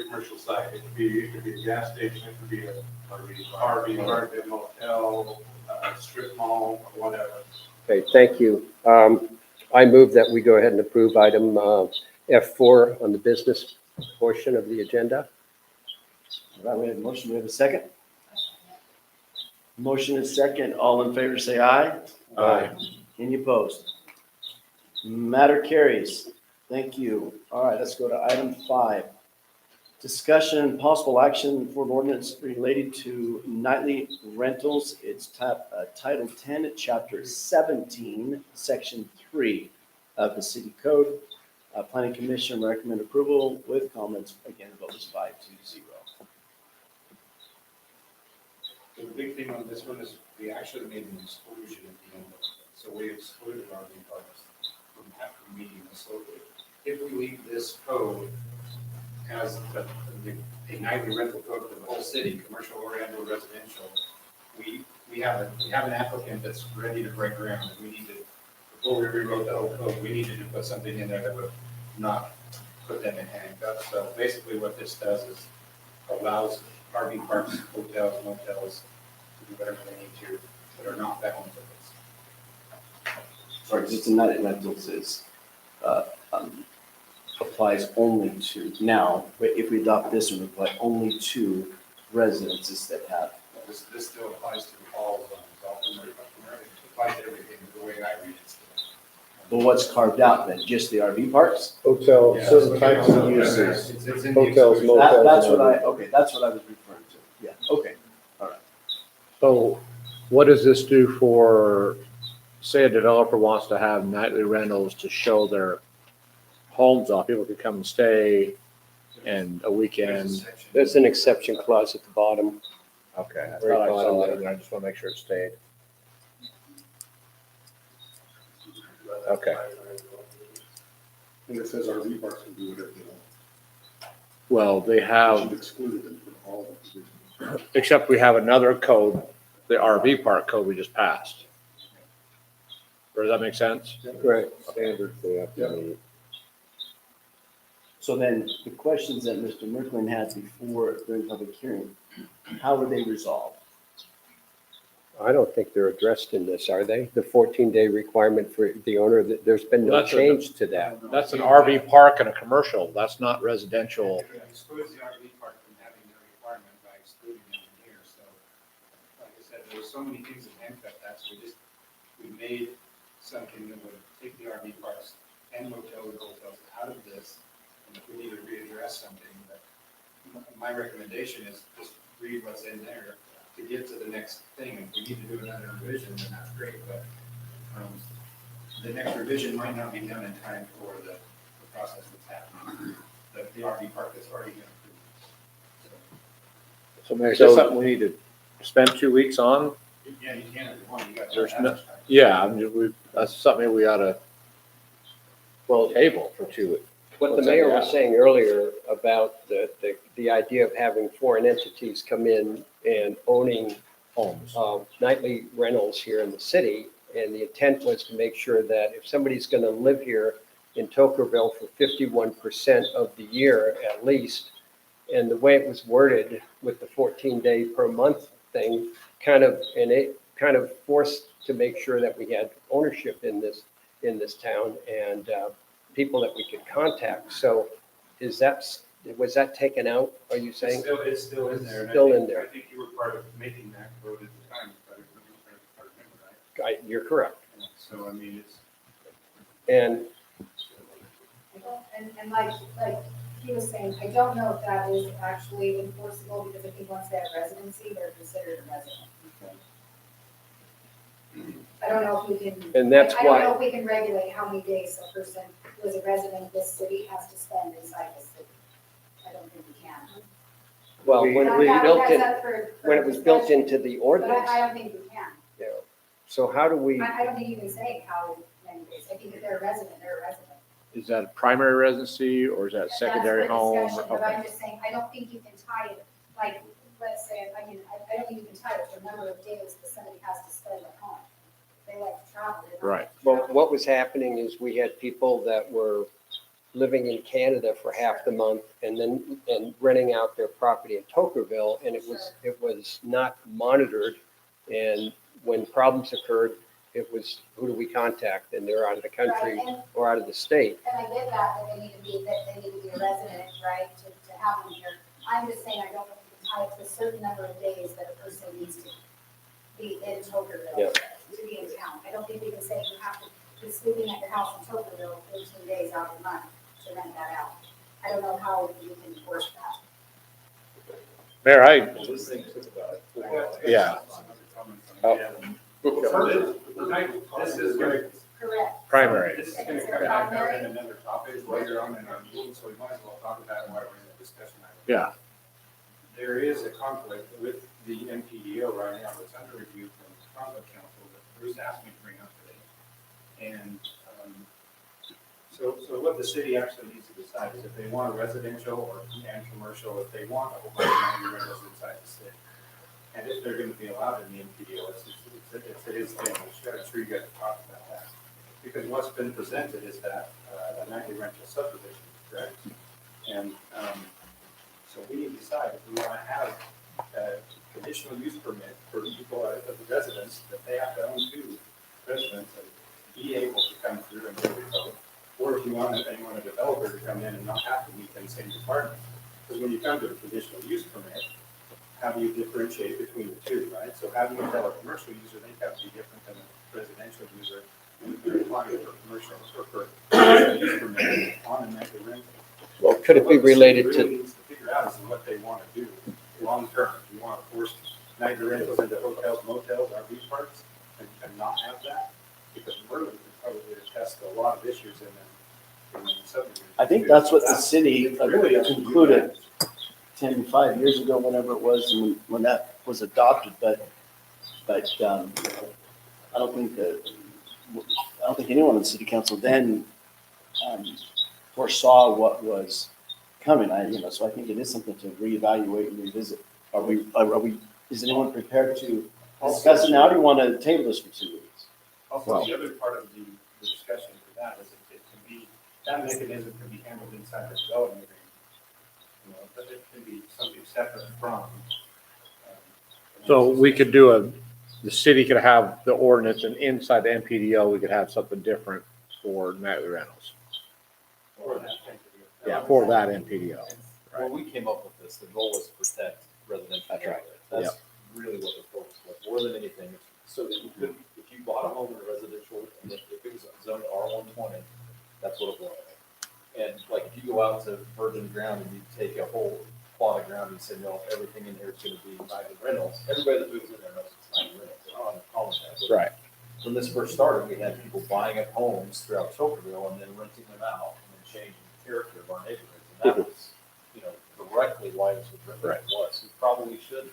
commercial site, it could be a gas station, it could be a RV park, a motel, a strip mall, or whatever. Okay, thank you. I move that we go ahead and approve item F4 on the business portion of the agenda. All right, we have a motion, we have a second. Motion is second, all in favor say aye. Aye. Any opposed? Matter carries. Thank you. All right, let's go to item 5. Discussion and possible action for an ordinance related to nightly rentals. It's Title 10, Chapter 17, Section 3 of the City Code. Planning Commission recommend approval with comments. Again, the vote is 5-0. So the big thing on this one is we actually made an exclusion at the end of it. So we excluded RV parks from meeting this. So if we leave this code as a nightly rental code for the whole city, commercial or residential, we have an applicant that's ready to break ground. And we need to, before we rewrote the whole code, we needed to put something in there that would not put them in handcuffs. So basically what this does is allows RV parks, hotels, motels to do whatever they need to that are not bound to this. Sorry, because the nightly rentals is, applies only to, now, if we adopt this, it would apply only to residences that have. This still applies to all zones, all commercial, it applies to everything, the way I read it. But what's carved out then? Just the RV parks? Hotel, Yeah, certain so types it's- of uses, it's in the hotels, exclusion. motels. That's and what I, other- okay, that's what I was referring to. Yeah, okay, all right. So what does this do for, say a developer wants to have nightly rentals to show their homes off? People could come and stay and a There's a weekend. section. There's an exception clause at the bottom. Okay, I Very thought I bottom saw it, there. and I just want to make sure it stayed. Okay. And it says RV parks can do whatever they want. Well, they have, Excluded them from all the provisions. except we have another code, the RV park code we just passed. Or does that make sense? Right. Standards they have to meet. So then the questions that Mr. Merklin had before during public hearing, how were they resolved? I don't think they're addressed in this, are they? The 14-day requirement for the owner, there's been no Well, that's a- change to that. That's an RV park and a commercial. That's not residential. It excludes the RV park from having the requirement by excluding them in here, so, like I said, there's so many things in handcuff that, so we made something that would take the RV parks and motels and hotels out of this, and if we need to readdress something, but my recommendation is just read what's in there to get to the next thing. If we need to do another revision, then that's great, but, the next revision might not be done in time for the process that's happening, the RV park that's already been approved. So maybe is this something we need to spend 2 weeks on? So, yeah, you can if you want, you got. There's no- Yeah, I mean, that's something we ought to, well, table for 2 weeks. What the What's that mayor was about? saying earlier about the idea of having foreign entities come in and owning Homes. nightly rentals here in the city. And the intent was to make sure that if somebody's going to live here in Tokerville for 51% of the year at least, and the way it was worded with the 14-day per month thing, kind of forced to make sure that we had ownership in this town and people that we could contact. So was that taken out, are you saying? It's still in there. and I Still think- in there. I think you were part of making that vote at the time, but if I remember right. You're correct. So, I mean, it's. And And like he was saying, I don't know if that is actually enforceable, because I think once they have residency, they're considered a resident. I don't know if we can. And that's I don't why- know if we can regulate how many days a person who is a resident of this city has to spend inside this city. I don't think we can. Well, when it was That- built that's in, up for when it was built discussion, into the But ordinance, I don't think we can. you know, so how do we, I don't think you can say how many days. I think if they're a resident, they're a resident. Is that a primary residency or is that secondary That's for home? discussion, But Okay. I'm just saying, I don't think you can tie it, like, let's say, I don't think you can tie it to a number of days that somebody has to spend at home. They like to travel. they don't Right. like to well, travel. what was happening is we had people that were living in Canada for half the month and then, and renting out their property in Tokerville, and it was not monitored. And when problems occurred, it was, who do we contact? And they're out of the country Right, and- or out of the state. And I get that they need to be, a resident, right, to have them here. I'm just saying, I don't know if you can tie it to a certain number of days that a person needs to be in Tokerville, Yeah. to be in town. I don't think we can say you have to be sleeping at your house in Tokerville 13 days out of the month to rent that out. I don't know how you can enforce that. Mayor, Just think about it. Yeah. Oh. This is very. Correct. Primary. This is gonna come back up in another topic later on in our meeting, so we might as well talk about it while we're in the discussion. item. Yeah. There is a conflict with the NPDO right now that's under review from the conflict council that Bruce asked me to bring up today. And, so what the city actually needs to decide is if they want a residential and commercial, if they want a whole bunch of rentals inside the city. And if they're gonna be allowed in the NPDO, it is thing, I'm sure you guys have talked about that. Because what's been presented is that, a nightly rental subdivision, correct? And, so we need to decide if we wanna have a conditional use permit for people, of the residents, that they have to own two residents and be able to come through and do the code. Or if you want a developer to come in and not have to meet the same requirements. Because when you come to a conditional use permit, how do you differentiate between the two, right? So how do you tell a commercial user they have to be different than a residential user when they're applying for commercial or for conditional use permit on a nightly rental? Well, could it be related What the city to, really needs to figure out is what they want to do long term. Do you want to force nightly rentals into hotels, motels, RV parks and not have that? Because Merlin could probably attest to a lot of issues in the subdivision. I think that's what the city It's really up to you concluded guys. 5 years ago, whenever it was, when that was adopted, but, I don't think anyone in the city council then, foresaw what was coming. So I think it is something to reevaluate and revisit. Are we, is anyone prepared to discuss it now, or do you want to table this for 2 weeks? Also, the other part of the discussion for that is it can be, that mechanism can be handled inside the development agreement. But it can be something separate from. So we could do the city could have the ordinance and inside the NPDO, we could have something different for nightly rentals. Or that thing to be. Yeah, for that NPDO. When we came up with this, the goal was to protect residential. That's right. That's Yep. really what the focus was, more than anything, it's so that you could, if you bought a home in a residential, and if it was zoned R120, that's what it was. And like, if you go out to virgin ground and you take a whole plot of ground and say, no, everything in here is gonna be nightly rentals, everybody that moves in there knows it's nightly rentals, they're not gonna call it that. But Right. when this first started, we had people buying up homes throughout Tokerville and then renting them out and then changing the character of our neighborhoods. And that was, directly why this was written as it was. We probably should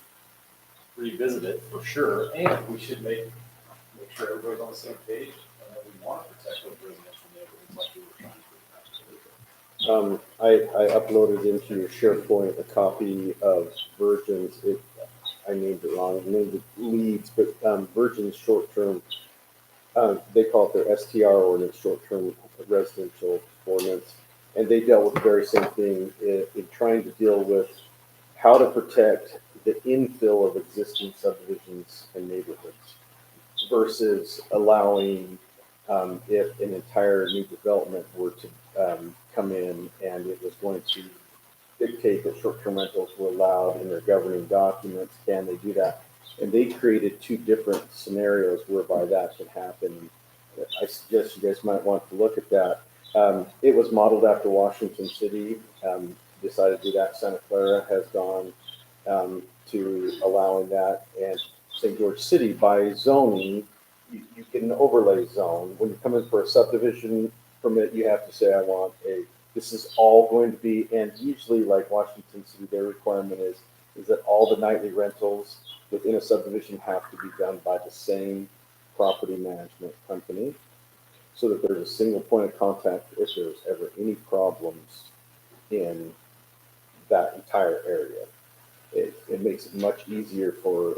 revisit it for sure, and we should make sure everybody's on the same page and that we want to protect those residential neighborhoods like we were trying to. I uploaded into your SharePoint a copy of Virgin's, I named it wrong, I named it Leads, but Virgin's short-term, they call it their STR ordinance, short-term residential ordinance. And they dealt with the very same thing in trying to deal with how to protect the infill of existing subdivisions and neighborhoods versus allowing, if an entire new development were to come in and it was going to dictate that short-term rentals were allowed in their governing documents, can they do that? And they created two different scenarios whereby that could happen. I suggest you guys might want to look at that. It was modeled after Washington City, decided to do that. Santa Clara has gone to allowing that. And St. George City, by zoning, you can overlay zone. When you come in for a subdivision permit, you have to say, this is all going to be, and usually like Washington City, their requirement is that all the nightly rentals within a subdivision have to be done by the same property management company, so that there's a single point of contact if there's ever any problems in that entire area. It makes it much easier for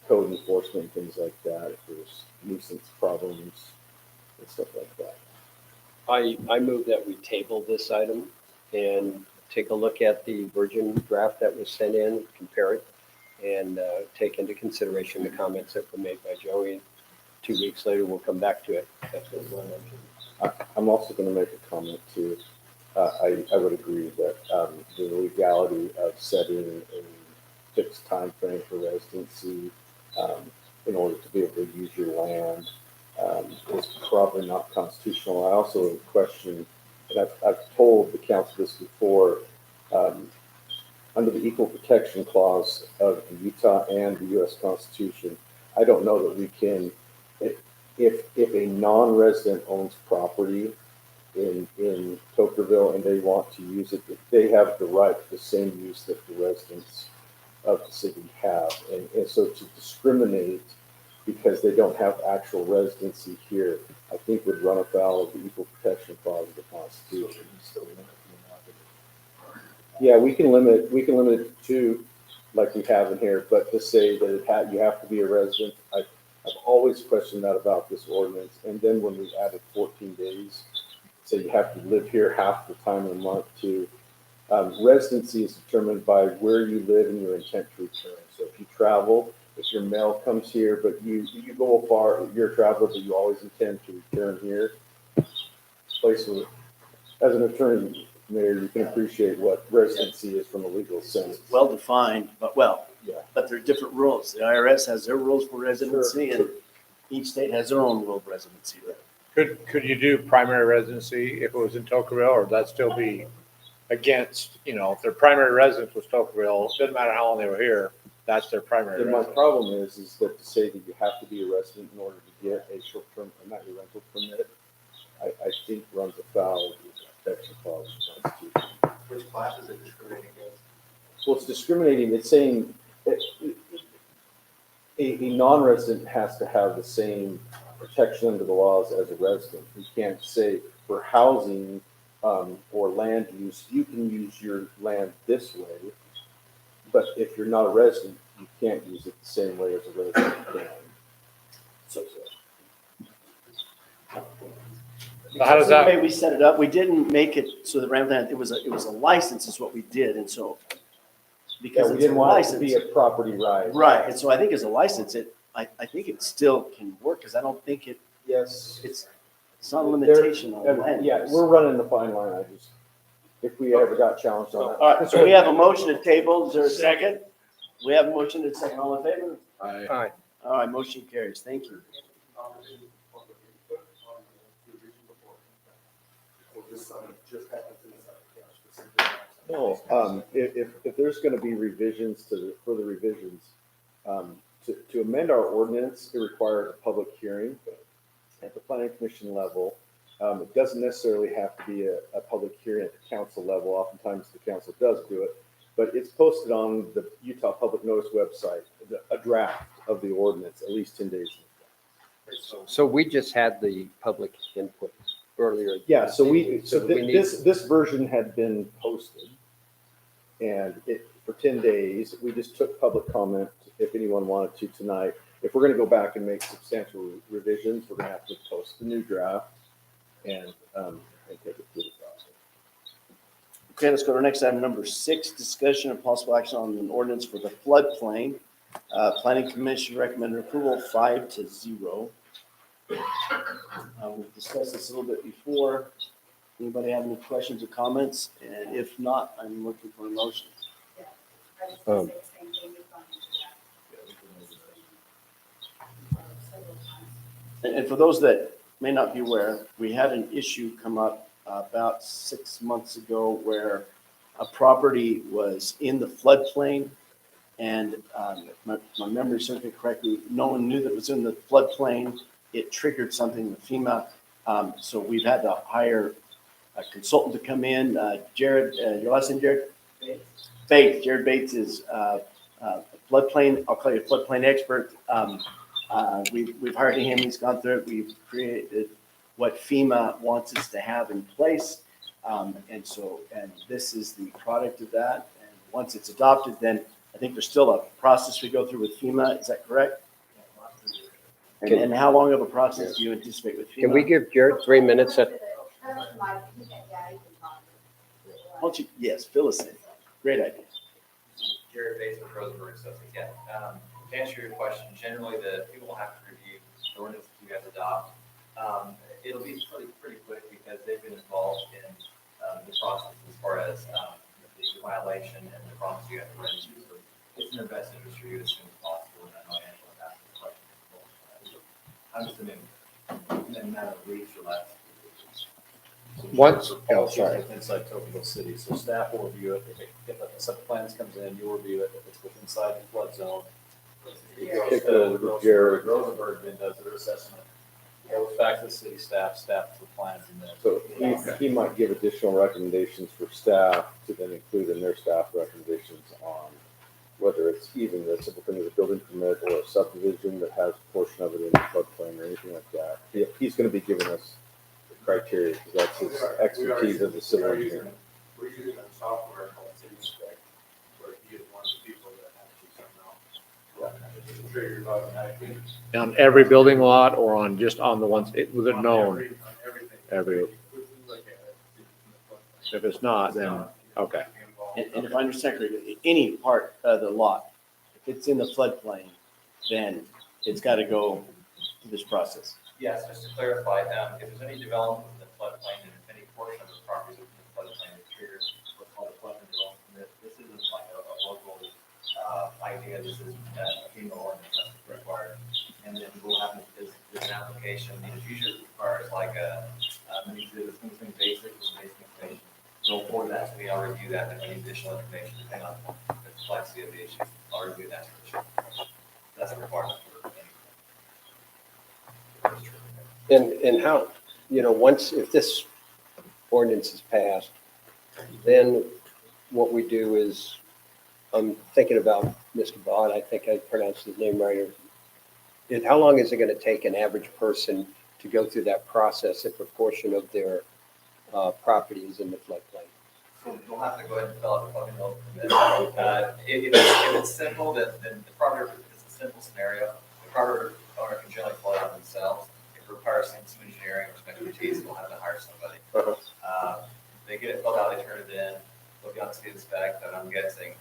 code enforcement, things like that, if there's nuisance problems and stuff like that. I move that we table this item and take a look at the Virgin draft that was sent in, compare it, and take into consideration the comments that were made by Joey. 2 weeks later, we'll come back to it. That's what we're mentioning. I'm also going to make a comment too. I would agree that the legality of setting a fixed time frame for residency in order to be able to use your land is probably not constitutional. I also question, and I've told the council this before, under the Equal Protection Clause of the Utah and the U.S. Constitution, I don't know that we can, if a non-resident owns property in Tokerville and they want to use it, they have the right to the same use that the residents of the city have. And so to discriminate because they don't have actual residency here, I think would run afoul of the Equal Protection Clause of the Constitution. Yeah, we can limit it to like we have in here, but to say that you have to be a resident, I've always questioned that about this ordinance. And then when we added 14 days, so you have to live here half the time of the month too. Residency is determined by where you live and your intent to return. So if you travel, if your mail comes here, but you go far, you're a traveler, but you always intend to return here. As an attorney, Mayor, you can appreciate what residency is from a legal sense. It's well defined, but but there are different rules. The IRS has their rules for residency, and each state has their own rule of residency. Could you do primary residency if it was in Tokerville, or would that still be against, if their primary residence was Tokerville, it doesn't matter how long they were here, that's their primary And my residence? problem is that to say that you have to be a resident in order to get a short-term, nightly rental permit, I think runs afoul of the protection clause of the Constitution. Which class is it discriminating against? Well, it's discriminating. It's saying that a non-resident has to have the same protection under the laws as a resident. You can't say for housing or land use, you can use your land this way, but if you're not a resident, you can't use it the same way as a resident can. How does that? The way we set it up, we didn't make it so that rather than, it was a license is what we did, and so. Because we it's a didn't want it to license. be a property right. Right, and so I think as a license, I think it still can work, because I don't think Yes. it's not a limitation on There- land. Yeah, use. we're running the fine line. If we ever got challenged on that. All right, so we have a motion to table. Is there a second? We have a motion to second. All in favor? Aye. All right, motion carries. Thank you. No, if there's gonna be revisions further revisions, to amend our ordinance, it requires a public hearing at the planning commission level. It doesn't necessarily have to be a public hearing at the council level. Oftentimes the council does do it, but it's posted on the Utah Public Notice website, a draft of the ordinance, at least 10 days. So we just had the public input earlier. Yeah, so we need- this version had been posted, and for 10 days, we just took public comment if anyone wanted to tonight. If we're gonna go back and make substantial revisions, we're gonna have to post the new draft and take it through the process. Okay, let's go to next item, number 6, discussion and possible action on an ordinance for the floodplain. Planning Commission recommended approval 5-0. We've discussed this a little bit before. Anybody have any questions or comments? And if not, I'm looking for a motion. Um, And for those that may not be aware, we had an issue come up about 6 months ago where a property was in the floodplain. And if my memory serves me correctly, no one knew that it was in the floodplain. It triggered something with FEMA. So we've had to hire a consultant to come in. Jared, your last name, Jared? Bates. Jared Bates is a floodplain, I'll call you a floodplain expert. We've hired him. He's gone through it. We've created what FEMA wants us to have in place. And this is the product of that. And once it's adopted, then I think there's still a process we go through with FEMA. Is that correct? And how long of a process do you anticipate with FEMA? Can we give Jared 3 minutes at, Yes, fill us in. Great idea. Jared Bates with Rosenberg Associates. Yeah. To answer your question, generally the people will have to review the ordinance that you guys adopt. It'll be pretty quick because they've been involved in the process as far as the violation and the problems you have to register. So it's in their best interest for you as soon as possible. And I know Angela asked the question. I'm just in a matter of weeks or less. Once, Policies inside Tocqueville City, so staff will review it. If a set of plans comes in, you'll review it. If it's within inside the flood zone, it goes to Jared. Rosenberg, then does their assessment. Goes back to the city staff the plans, and then. So he might give additional recommendations for staff to then include in their staff recommendations on whether it's even the simple thing of a building permit or a subdivision that has a portion of it in the floodplain or anything like that. He's going to be giving us the criteria because that's his expertise as a civil engineer. We're using a software called CitySpec, where he is one of the people that actually somehow triggers automatically. on every building lot or on just on the ones, was it known? On everything. Every, We look at it in the floodplain. if it's not, then, okay. And if I understand correctly, any part of the lot, if it's in the floodplain, then it's got to go through this process. Yes, just to clarify, if there's any development in the floodplain and if any portion of the property is in the floodplain that triggers what's called a flood control permit, this isn't like a local idea. This is a FEMA ordinance that's required. And then what will happen is there's an application, and it usually requires like something basic, basic information. So for that, so I'll review that, and any additional information, depending on the complexity of the issue, I'll review that. That's a requirement for and how, once, if this ordinance is passed, then what we do is, I'm thinking about Mr. Bott, I think I pronounced his name right. How long is it going to take an average person to go through that process if a portion of their property is in the floodplain? So you'll have to go ahead and fill out the fucking note permit. If it's simple, then the property, if it's a simple scenario, the property owner can generally fill it out themselves. If it requires some engineering or some expertise, we'll have to hire somebody. They get it filled out, they turn it in, look on see the spec, and I'm guessing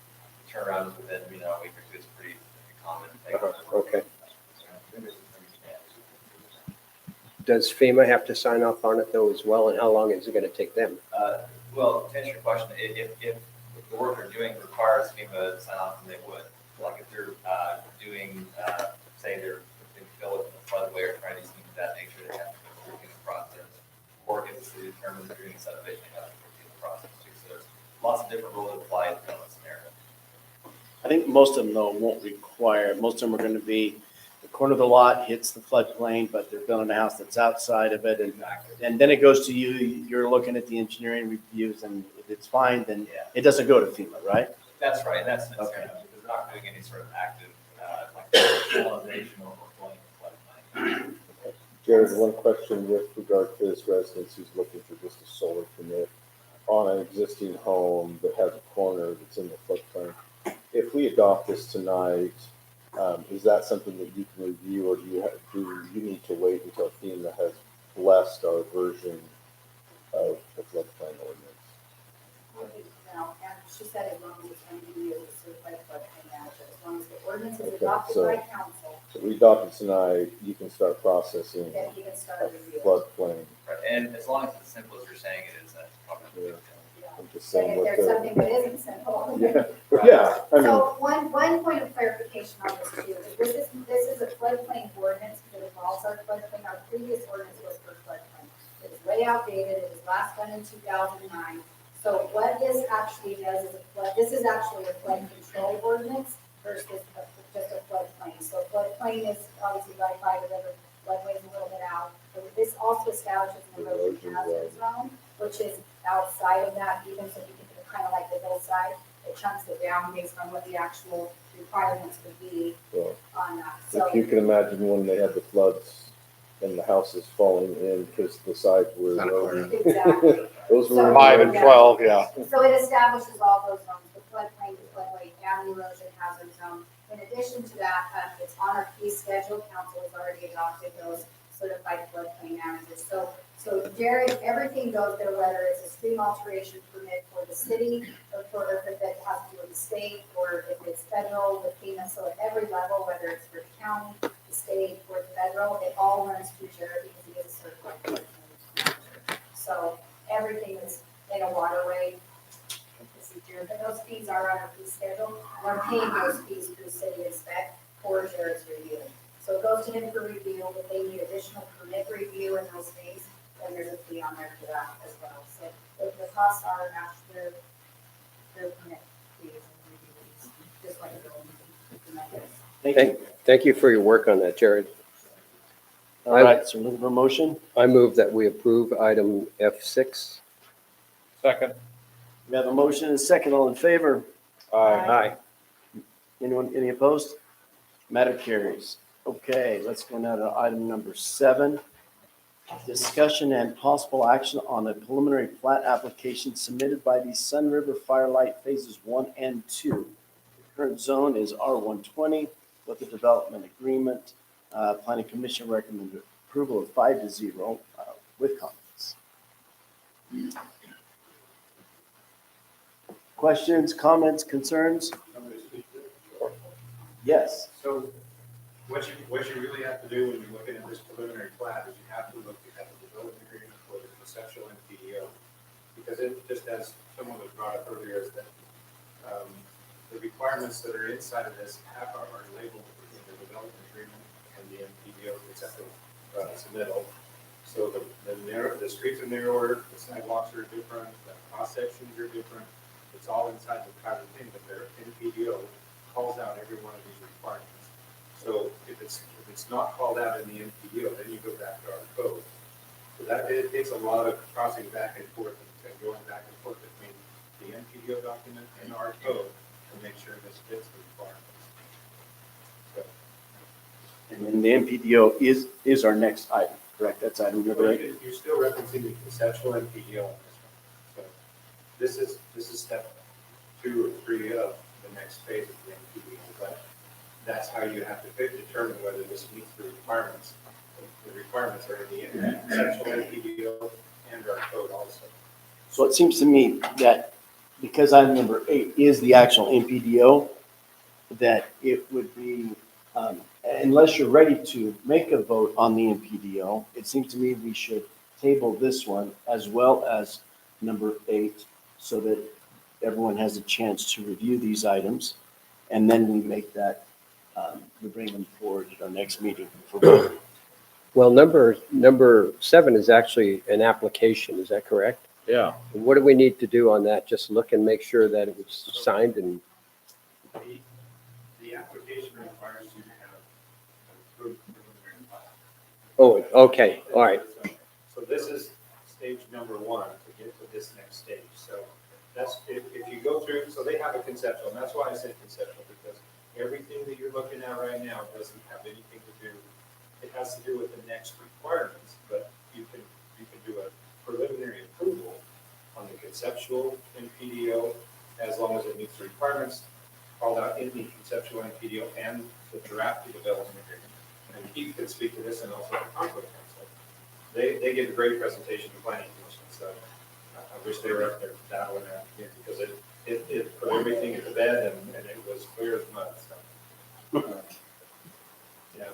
turnaround is within, a week or two. It's pretty common thing. Okay. Does FEMA have to sign off on it though as well, and how long is it going to take them? Well, to answer your question, if the work they're doing requires FEMA to sign off, then they would. Like if they're doing, say they're fill it in the floodway or trying to do things of that nature, they have to go through the process. Or if it's determined they're doing subdivision, they have to go through the process too. So there's lots of different rules that apply to that scenario. I think most of them though won't require, most of them are going to be the corner of the lot hits the floodplain, but they're building a house that's outside of it. And then it goes to you, you're looking at the engineering reviews, and if it's fine, then it doesn't go to FEMA, right? That's right. That's because they're not doing any sort of active, like channelization or flowing floodplain. Jared, one question with regard to this resident who's looking for just a solar permit on an existing home that has a corner that's in the floodplain. If we adopt this tonight, is that something that you can review, or do you need to wait until FEMA has blessed our version of the floodplain ordinance? No, and she said as long as it's going to be a certified floodplain manager, as long as the ordinance is adopted by council, So we adopt it tonight, you can start processing then you can start a reviewing. floodplain. Right. And as long as it's as simple as you're saying it is, that's probably good. I'm just And saying if what there's the. something that isn't simple. Yeah, I mean, So one point of clarification on this too, is this is a floodplain ordinance that involves our floodplain. Our previous ordinance was for floodplain. It was way outdated. It was last done in 2009. So what this actually does is, this is actually a flood control ordinance versus just a floodplain. So floodplain is obviously by the river, floodway is a little bit out. But this also establishes an erosion hazard zone, which is outside of that, even so you can kind of like the hillside. It chunks it down based on what the actual requirements would be Well, on that. So if you can imagine when they had the floods and the houses falling in because the sides were eroded. exactly. Those were. So- 5 and 12, yeah. So it establishes all those zones, the floodplain, the floodway, and the erosion hazard zone. In addition to that, it's on our fee schedule. Council has already adopted those certified floodplain managers. So Jared, everything goes there, whether it's a stream alteration permit for the city, or if it has to do with the state, or if it's federal with FEMA. So at every level, whether it's for the county, the state, or the federal, it all runs through Jared because he is a certified floodplain manager. So everything is in a waterway. But those fees are on our fee schedule. We're paying those fees through city inspect for Jared's review. So it goes to him for review. If they need additional permit review and those fees, then there's a fee on there for that as well. So the costs are matched their permit fees and review fees, just like the building. Thank you. Thank you for your work on that, Jared. All right, so looking for a motion? I move that we approve item F6. Second. We have a motion and a second. All in favor? Aye. Anyone, any opposed? Matter carries. Okay, let's go now to item number 7. Discussion and possible action on a preliminary plat application submitted by the Sun River Firelight Phases 1 and 2. The current zone is R120 with a development agreement. Planning Commission recommended approval of 5-0 with comments. Questions, comments, concerns? Yes. So what you really have to do when you're looking at this preliminary plat is you have to look at the development agreement for the conceptual and PDO. Because it, just as someone was brought up earlier, is that the requirements that are inside of this are labeled in the development agreement and the MPDO conceptual submittal. So the streets are narrower, the sidewalks are different, the cross sections are different. It's all inside the private thing, but their NPDO calls out every one of these requirements. So if it's not called out in the NPDO, then you go back to our code. So that it takes a lot of crossing back and forth and going back and forth between the NPDO document and our code to make sure this fits the requirements. So, And then the MPDO is our next item, correct? That's item number 8. you're still referencing the conceptual NPDO on this one. So this is step 2 or 3 of the next phase of the NPDO, but that's how you have to determine whether this meets the requirements. The requirements are in the conceptual NPDO and our code also. So it seems to me that because item number 8 is the actual MPDO, that it would be, unless you're ready to make a vote on the MPDO, it seems to me we should table this one as well as number 8 so that everyone has a chance to review these items. And then we make that, we bring them forward at our next meeting for vote. Well, number 7 is actually an application, is that correct? Yeah. What do we need to do on that? Just look and make sure that it was signed and, The application requires you to have approved preliminary plat. oh, okay, all right. So this is stage number 1 to get to this next stage. So that's, if you go through, so they have a conceptual, and that's why I said conceptual, because everything that you're looking at right now doesn't have anything to do, it has to do with the next requirements, but you can do a preliminary approval on the conceptual NPDO as long as it meets the requirements called out in the conceptual NPDO and the draft development agreement. And Keith could speak to this and also the conflict council. They gave a great presentation to planning commission, so I wish they were up there battling that again because it put everything in the bed and it was clear as mud. So, yeah.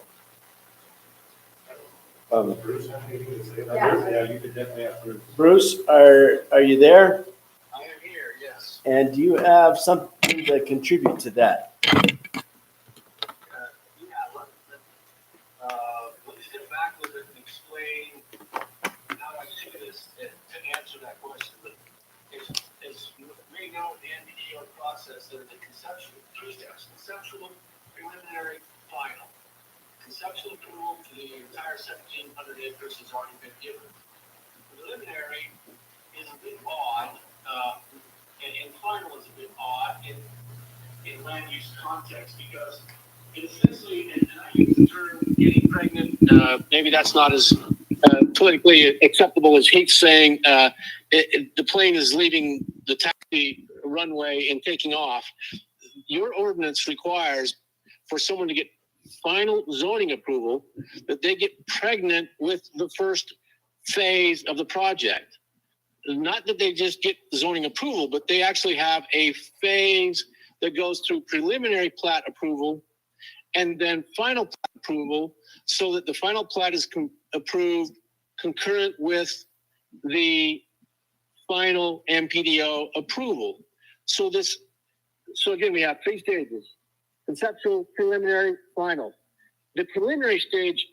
Bruce, anything to say about Yeah. Bruce? Yeah, you could definitely have Bruce. Bruce, are you there? I am here, yes. And do you have something to contribute to that? Let me sit back with it and explain how I see this MPDO process, there's a conceptual, three steps, conceptual, preliminary, final. Conceptual approval to the entire 1,700 acres has already been given. Preliminary is a bit odd, and final is a bit odd in land use context, because it essentially, and I use the term getting pregnant, maybe that's not as politically acceptable as he's saying, the plane is leaving the taxi runway and taking off. Your ordinance requires for someone to get final zoning approval that they get pregnant with the first phase of the project. Not that they just get zoning approval, but they actually have a phase that goes through preliminary plat approval and then final plat approval, so that the final plat is approved concurrent with the final MPDO approval. So again, we have three stages: conceptual, preliminary, final. The preliminary stage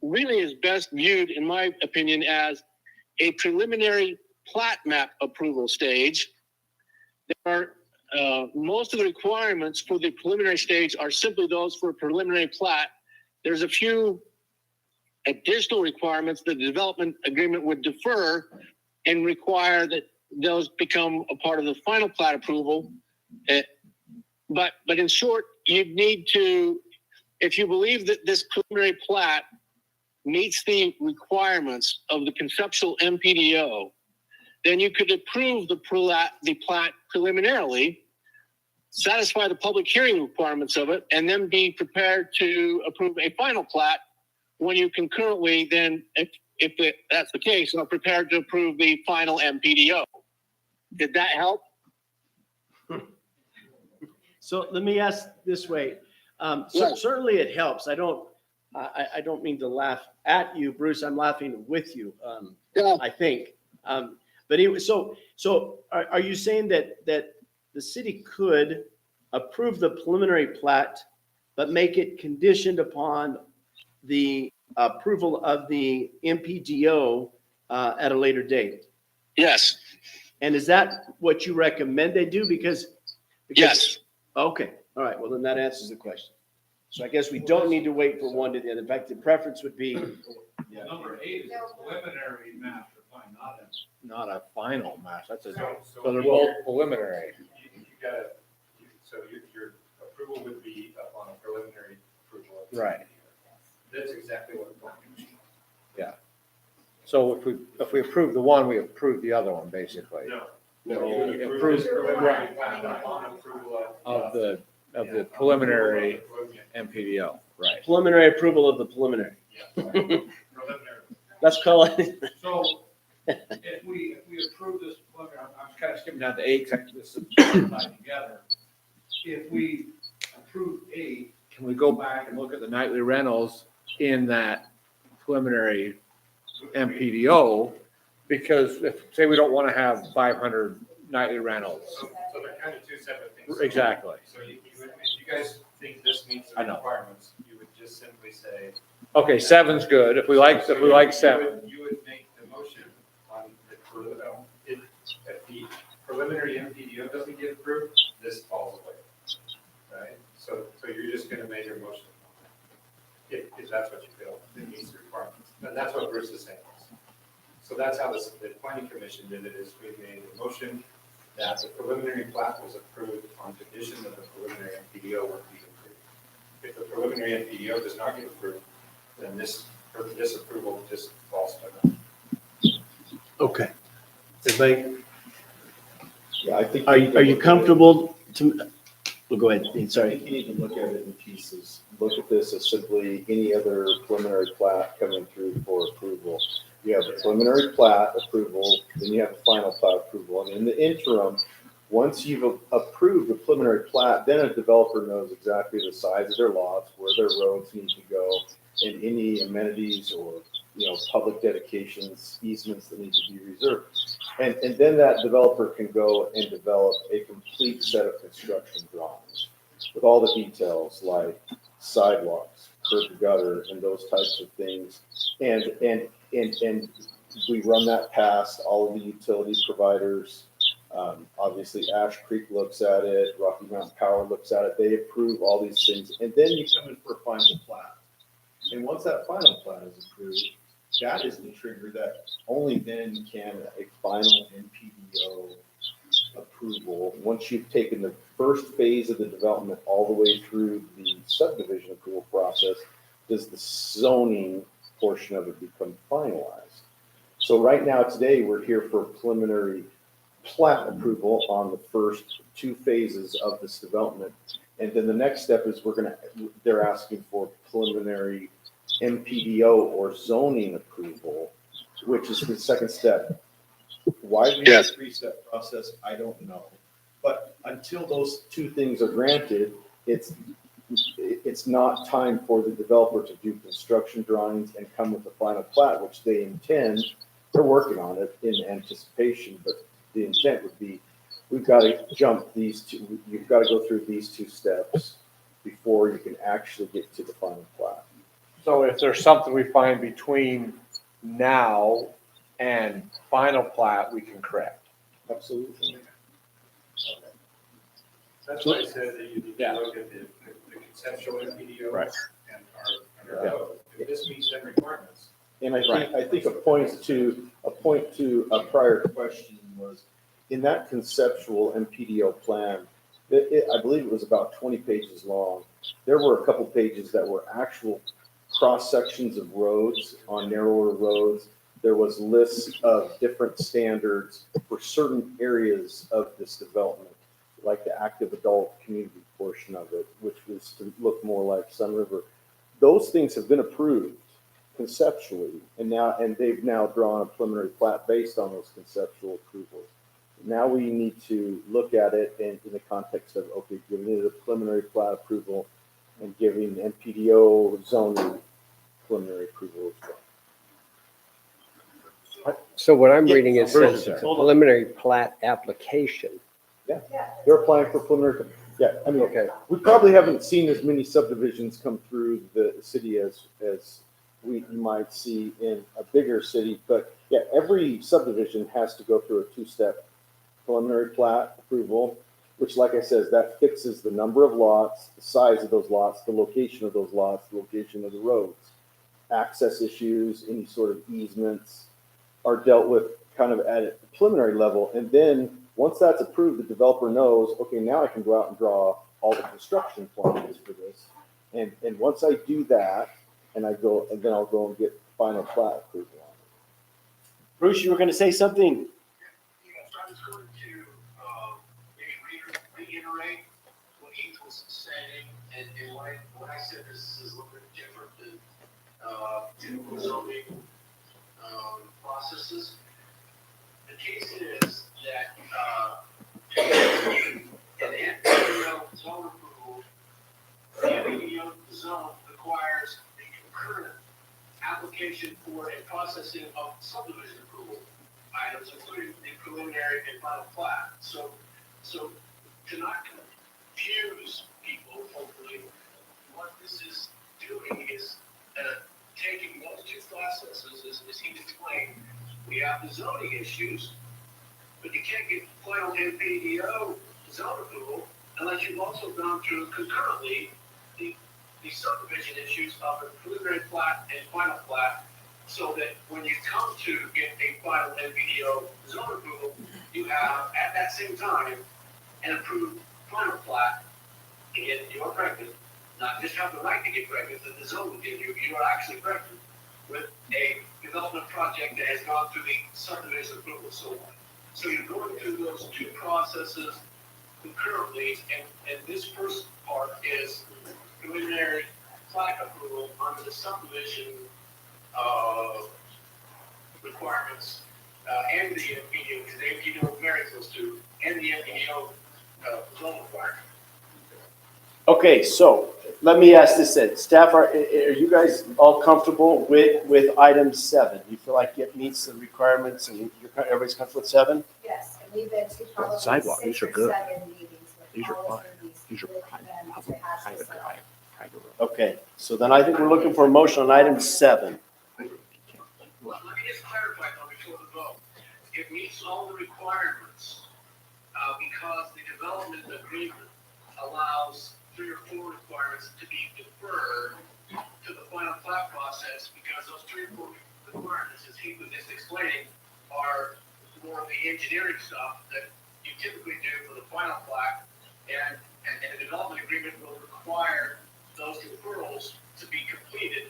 really is best viewed, in my opinion, as a preliminary plat map approval stage. There are most of the requirements for the preliminary stage are simply those for a preliminary plat. There's a few additional requirements that the development agreement would defer and require that those become a part of the final plat approval. But in short, you'd need to, if you believe that this preliminary plat meets the requirements of the conceptual MPDO, then you could approve the plat preliminarily, satisfy the public hearing requirements of it, and then be prepared to approve a final plat when you concurrently then, if that's the case, are prepared to approve the final MPDO. Did that help? So let me ask this way. Certainly it helps. I don't mean to laugh at you, Bruce. I'm laughing with you. I think. But anyway, so are you saying that the city could approve the preliminary plat, but make it conditioned upon the approval of the MPDO at a later date? Yes. And is that what you recommend they do? Because yes. Okay. All right. Well, then that answers the question. So I guess we don't need to wait for one to the other. In fact, the preference would be. Number 8 is a preliminary master plan, Not a final match. That's a, So- so they're both preliminary. you gotta, so your approval would be upon a preliminary approval. Right. That's exactly what the plan commission. Yeah. So if we approve the one, we approve the other one, basically. No. No, You would approve- this preliminary plan upon approval Of the preliminary MPDO, right. Preliminary approval of the preliminary. Preliminary. Let's call it. So if we approve this preliminary, I'm kind of skipping down to 8 because this is tied together. If we approve 8, Can we go back and look at the nightly rentals in that preliminary MPDO? Because say we don't want to have 500 nightly rentals. so they're kind of two separate things. Exactly. So if you guys think this meets the I know. requirements, you would just simply say. Okay, 7's good. If we like 7. You would make the motion on the, if the preliminary MPDO doesn't get approved, this falls away. Right? So you're just gonna make your motion. If that's what you feel, it meets the requirements. And that's what Bruce is saying. So that's how the planning commission did it, is we made a motion that the preliminary plat was approved on condition that the preliminary MPDO would be approved. If the preliminary MPDO does not get approved, then this approval just falls to naught. Okay. Everybody, Yeah, I think. are you comfortable to, well, go ahead. I Sorry. think you need to look at it in pieces. Look at this as simply any other preliminary plat coming through for approval. You have the preliminary plat approval, then you have the final plat approval. And in the interim, once you've approved the preliminary plat, then a developer knows exactly the size of their lots, where their roads need to go, and any amenities or, public dedications, easements that need to be reserved. And then that developer can go and develop a complete set of construction drawings with all the details like sidewalks, curb to gutter, and those types of things. And we run that past all of the utility providers, Obviously, Ash Creek looks at it, Rocky Mountain Power looks at it, they approve all these things, and then you come in for a final plat. And once that final plat is approved, that is the trigger that only then can a final NPDO approval, once you've taken the first phase of the development all the way through the subdivision approval process, does the zoning portion of it become finalized. So right now, today, we're here for preliminary plat approval on the first two phases of this development. And then the next step is they're asking for preliminary NPDO or zoning approval, which is the second step. Why we have a three-step process, I don't know. But until those two things are granted, it's not time for the developer to do construction drawings and come with a final plat, which they intend. They're working on it in anticipation, but the intent would be, we've got to jump these two, you've got to go through these two steps before you can actually get to the final plat. So if there's something we find between now and final plat, we can correct. Absolutely. That's why I said that you need to look at the conceptual NPDO Right. and our code. If this meets them requirements. And I think a point to a prior question was, in that conceptual NPDO plan, I believe it was about 20 pages long. There were a couple pages that were actual cross sections of roads on narrower roads. There was lists of different standards for certain areas of this development, like the active adult community portion of it, which was to look more like Sun River. Those things have been approved conceptually, and they've now drawn a preliminary plat based on those conceptual approvals. Now we need to look at it in the context of, okay, giving it a preliminary plat approval and giving NPDO zoning preliminary approval as well. So what I'm reading is Bruce, says hold on. preliminary plat application. Yeah, they're applying for preliminary. Yeah, I mean, Okay. we probably haven't seen as many subdivisions come through the city as you might see in a bigger city, but yeah, every subdivision has to go through a two-step preliminary plat approval, which, like I said, that fixes the number of lots, the size of those lots, the location of those lots, the location of the roads. Access issues, any sort of easements are dealt with kind of at a preliminary level. And then once that's approved, the developer knows, okay, now I can go out and draw all the construction plans for this. And once I do that, then I'll go and get final plat approval on it. Bruce, you were going to say something? Yes, I was going to maybe reiterate what Heath was saying, and when I said this is a little bit different than typical zoning processes. The case is that an NPDO zone approval, the NPDO zone requires the concurrent application for and processing of subdivision approval items, including the preliminary and final plat. So to not confuse people, hopefully, what this is doing is taking those two processes, as he explained. We have the zoning issues, but you can't get final NPDO zone approval unless you've also gone through concurrently the subdivision issues of the preliminary plat and final plat, so that when you come to get a final NPDO zone approval, you have at that same time an approved final plat, and you are pregnant, not just have the right to get pregnant, that the zone will give you, you are actually pregnant with a development project that has gone through the subdivision approval. So you're going through those two processes concurrently, and this first part is preliminary plat approval under the subdivision requirements and the NPDO, because the NPDO marries those two, and the NPDO zone requirement. Okay, so let me ask this then. Staff, are you guys all comfortable with item 7? You feel like it meets the requirements and everybody's comfortable with 7? Yes, and we've been to probably Sidewalk, these 6 are or good. 7 meetings with all of these with them to hash this out. Okay, so then I think we're looking for a motion on item 7. Well, let me just clarify though before the vote. It meets all the requirements agreement allows 3 or 4 requirements to be deferred to the final plat process, because those 3 or 4 requirements, as he was just explaining, are more of the engineering stuff that you typically do for the final plat, and the development agreement will require those deferrals to be completed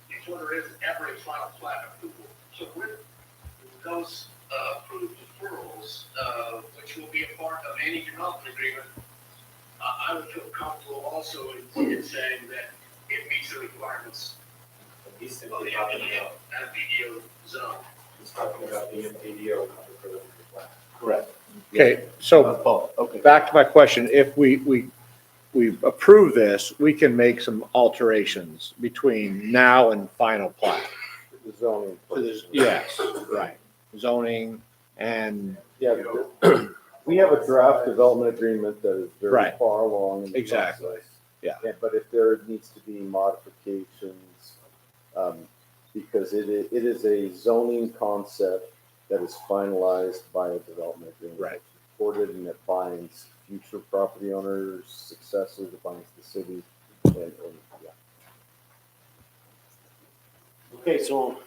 before there is ever a final plat approval. So with those approved deferrals, which will be a part of any development agreement, I would feel comfortable also in saying that it meets the requirements of the MPDO zone. He's talking about the MPDO, not the preliminary plat. Correct. Okay, so Paul, okay. back to my question, if we approve this, we can make some alterations between now and final plat. The zoning. Yes, right. Zoning and, Yeah, we have a draft development agreement that is very Right. far along in the Exactly. process. Yeah. But if there needs to be modifications, because it is a zoning concept that is finalized by a development agreement. Right. Recorded, and it binds future property owners, successors, it binds the city, and yeah. Okay, so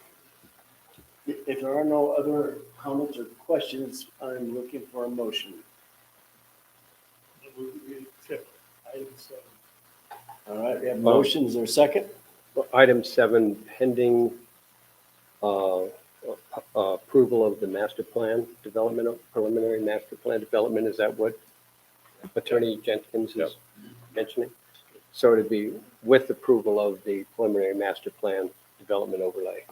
if there are no other comments or questions, I'm looking for a motion. All right, we have motions. Is there a second? Item 7, pending approval of the master plan development, preliminary master plan development. Is that what Attorney Jenkins is mentioning? So it'd be with approval of the preliminary master plan development overlay.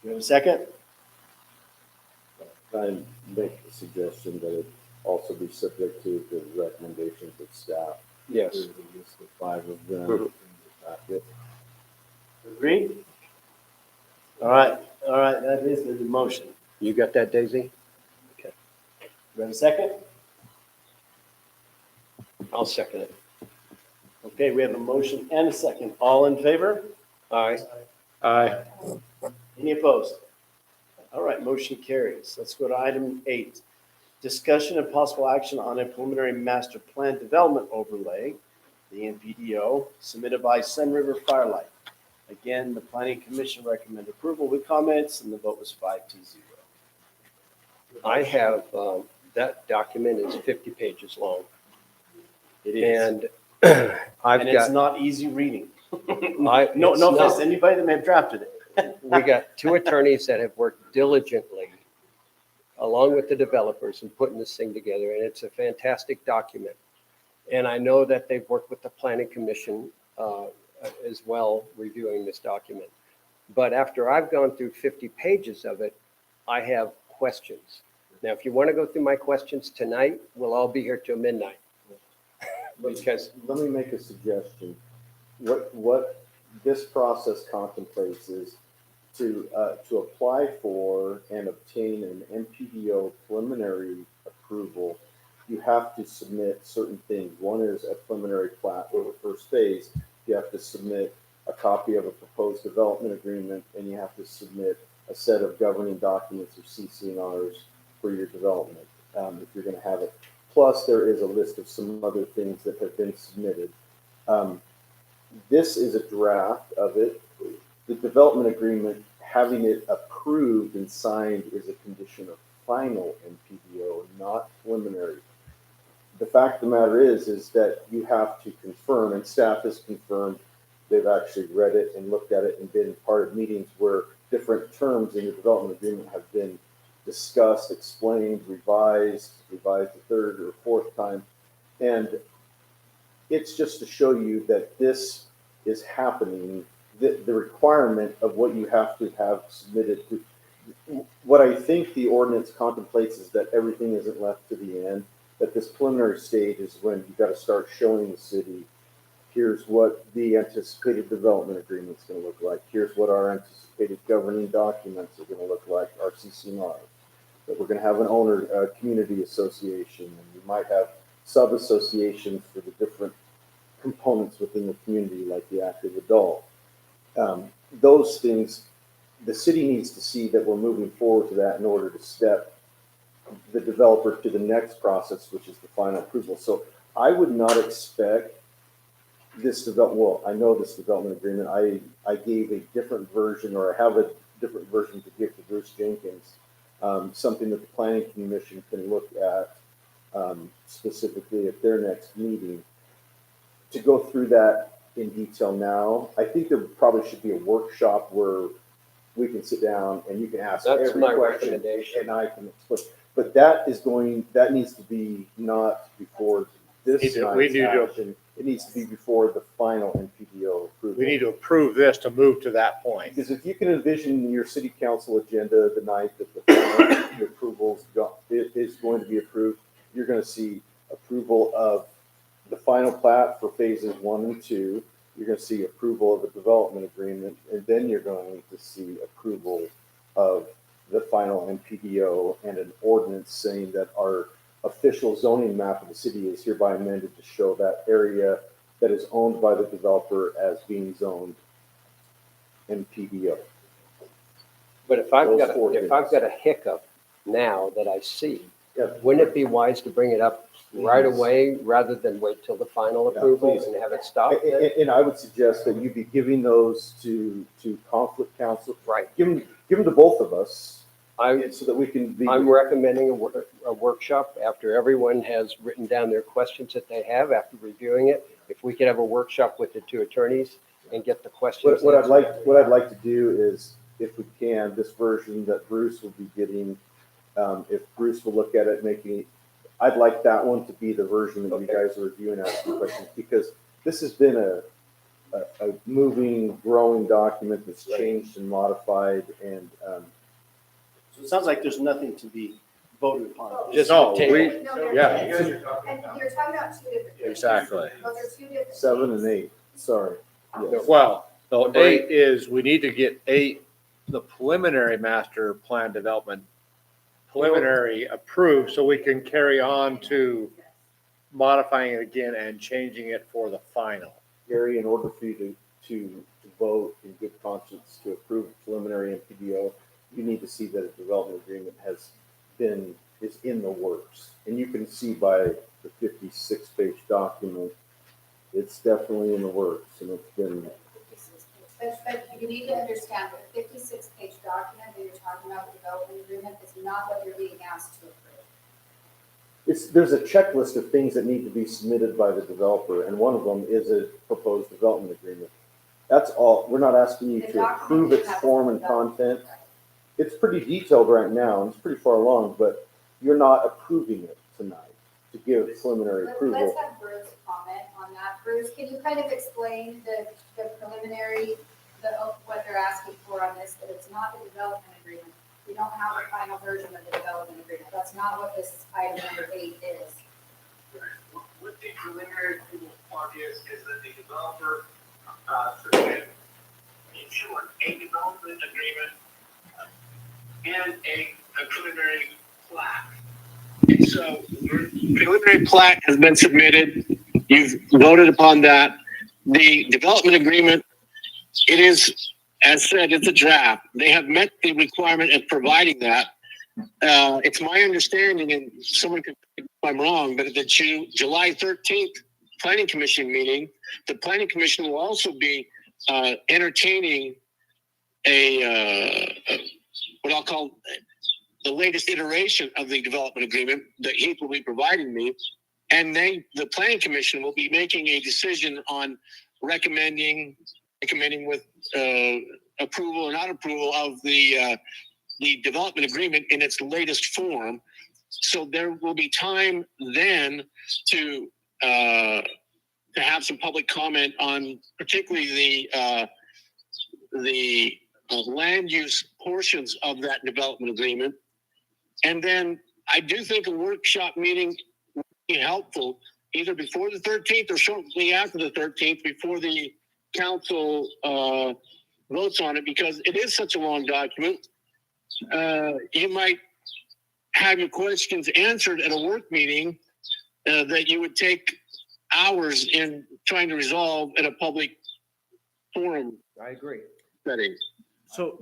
You have a second? I make the suggestion that it also be subject to the recommendations of staff. Yes. There's a list of 5 of them Mhm. in the packet. Agreed? All right, that is the motion. You got that, Daisy? Okay. You have a second? I'll second it. Okay, we have a motion and a second. All in favor? Aye. Aye. Any opposed? All right, motion carries. Let's go to item 8. Discussion and possible action on a preliminary master plan development overlay, the NPDO, submitted by Sun River Firelight. Again, the planning commission recommended approval with comments, and the vote was 5-0. I have, that document is 50 pages long. It is. And I've And it's got, not easy reading. No, No it's offense not. to anybody that may have drafted it. we got 2 attorneys that have worked diligently along with the developers in putting this thing together, and it's a fantastic document. And I know that they've worked with the planning commission as well, reviewing this document. But after I've gone through 50 pages of it, I have questions. Now, if you want to go through my questions tonight, we'll all be here till midnight. Because Let me make a suggestion. What this process contemplates is to apply for and obtain an MPDO preliminary approval, you have to submit certain things. One is a preliminary plat or the first phase. You have to submit a copy of a proposed development agreement, and you have to submit a set of governing documents or CC&Rs for your development, if you're going to have it. Plus, there is a list of some other things that have been submitted. This is a draft of it. The development agreement, having it approved and signed, is a condition of final MPDO, not preliminary. The fact of the matter is that you have to confirm, and staff has confirmed, they've actually read it and looked at it and been part of meetings where different terms in the development agreement have been discussed, explained, revised a third or fourth time. And it's just to show you that this is happening, the requirement of what you have to have submitted to. What I think the ordinance contemplates is that everything isn't left to the end, that this preliminary stage is when you've got to start showing the city, here's what the anticipated development agreement is going to look like. Here's what our anticipated governing documents are going to look like, our CC&R. That we're going to have an owner community association, and we might have sub-associations for the different components within the community, like the active adult. Those things, the city needs to see that we're moving forward to that in order to step the developer to the next process, which is the final approval. So I would not expect this well, I know this development agreement, I gave a different version, or I have a different version to give to Bruce Jenkins, something that the planning commission can look at specifically at their next meeting. To go through that in detail now, I think there probably should be a workshop where we can sit down and you can ask That's every my question recommendation. and I can explain. But that needs to be not before this We need night's to- action. It needs to be before the final NPDO approval. We need to approve this to move to that point. Because if you can envision your city council agenda the night that the final approval is going to be approved, you're going to see approval of the final plat for phases 1 and 2. You're going to see approval of the development agreement, and then you're going to see approval of the final NPDO and an ordinance saying that our official zoning map of the city is hereby amended to show that area that is owned by the developer as being zoned NPDO. But if I've Those got, four if I've things. got a hiccup now that I see, Yeah. wouldn't it be wise to bring it up right Please. away rather than wait till the final Yeah, approval please. and have it stopped? And I would suggest that you be giving those to conflict counsel. Right. Give them to both of us I'm, so that we can be. I'm recommending a workshop after everyone has written down their questions that they have after reviewing it. If we could have a workshop with the two attorneys and get the questions. What I'd answered. like to do is, if we can, this version that Bruce will be getting, if Bruce will look at it, I'd like that one to be the version that you guys are reviewing, asking questions, because this has been a moving, growing document that's changed and modified, and So it sounds like there's nothing to be voted upon. Just No, table. yeah, And you're talking about two different things. exactly. Those are two different. 7 and things. 8, sorry. Yes. Well, so Number 8. 8 is, we need to get 8, the preliminary master plan development preliminary approved, so we can carry on to modifying it again and changing it for the final. Gary, in order for you to vote in good conscience to approve preliminary NPDO, you need to see that a development agreement is in the works. And you can see by the 56-page document, it's definitely in the works, and it's been. But you need to understand that a 56-page document that you're talking about, the development agreement, is not what you're being asked to approve. There's a checklist of things that need to be submitted by the developer, and one of them is a proposed development agreement. That's all. We're not asking you The to document approve you its have form is and the development content. agreement. It's pretty detailed right now, and it's pretty far along, but you're not approving it tonight to give preliminary Let's approval. have Bruce comment on that. Bruce, can you kind of explain the preliminary, what they're asking for on this, that it's not the development agreement? We don't have a final version of the development agreement. That's not what this item number 8 is. What the preliminary approval part is that the developer, submit, in short, a development agreement and a preliminary plat. And so preliminary plat has been submitted. You've voted upon that. The development agreement, it is, as said, it's a draft. They have met the requirement of providing that. It's my understanding, and someone can correct me if I'm wrong, but at the July 13th Planning Commission meeting, the Planning Commission will also be entertaining what I'll call the latest iteration of the development agreement that Heath will be providing me. And the Planning Commission will be making a decision on recommending with approval or not approval of the development agreement in its latest form. So there will be time then to have some public comment on particularly the land use portions of that development agreement. And then I do think a workshop meeting would be helpful, either before the 13th or shortly after the 13th, before the council votes on it, because it is such a long document. You might have your questions answered at a work meeting that you would take hours in trying to resolve at a public forum I agree. setting. So,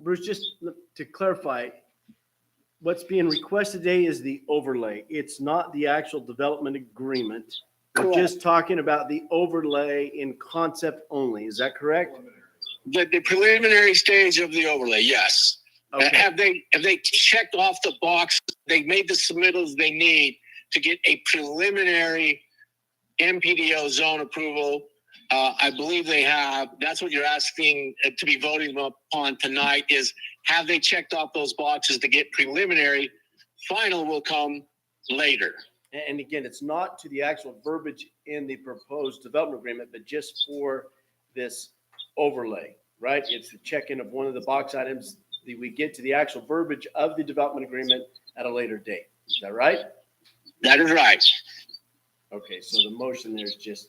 Bruce, just to clarify, what's being requested today is the overlay. It's not the actual development agreement. We're just talking about the overlay in concept only. Is that correct? The preliminary stage of the overlay, yes. Okay. Have they checked off the box? They made the submittals they need to get a preliminary MPDO zone approval. I believe they have. That's what you're asking to be voting upon tonight is, have they checked off those boxes to get preliminary? Final will come later. And again, it's not to the actual verbiage in the proposed development agreement, but just for this overlay, right? It's the check-in of one of the box items that we get to the actual verbiage of the development agreement at a later date. Is that right? That is right. Okay, so the motion there is just,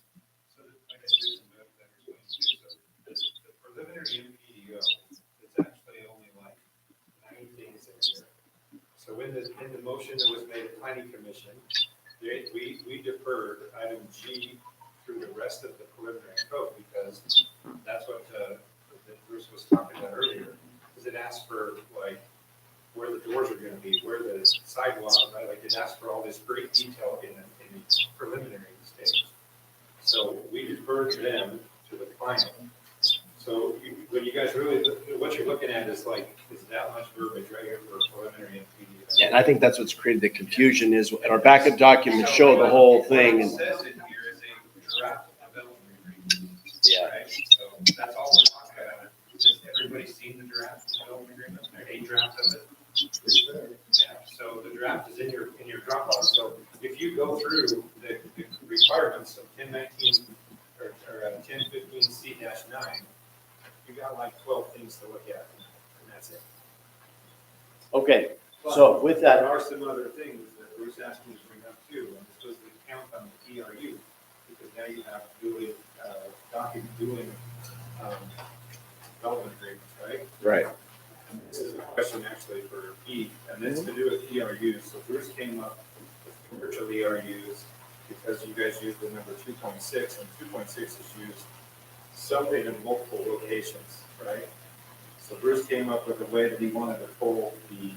So I guess there's some better explaining too. So the preliminary MPDO is actually only like 9 things in here. So in the motion that was made at planning commission, we deferred item G through the rest of the preliminary code because that's what that Bruce was talking about earlier. Because it asked for like where the doors are going to be, where the sidewalk, right? Like it asked for all this great detail in the preliminary stage. So we deferred them to the final. So when you guys really, what you're looking at is that much verbiage right here for a preliminary MPDO. yeah, and I think that's what's created the confusion is, and our backup documents show the whole thing. What And it says in here is a draft development agreement. yeah, Right, so that's all we're talking about. Has everybody seen the draft development agreement, a draft of it? Yeah, so the draft is in your Dropbox, so if you go through the requirements of 1019 or 1015C-9, you got like 12 things to look at, and that's it. okay, so with that, There are some other things that Bruce asked me to bring up too, and this was the count on the ERU, because now you have duly, dueling development agreements, right? right. And this is a question actually for Pete, and it's to do with ERUs. So Bruce came up with commercial ERUs because you guys used the number 2.6, and 2.6 is used something in multiple locations, right? So Bruce came up with a way that he wanted to pull the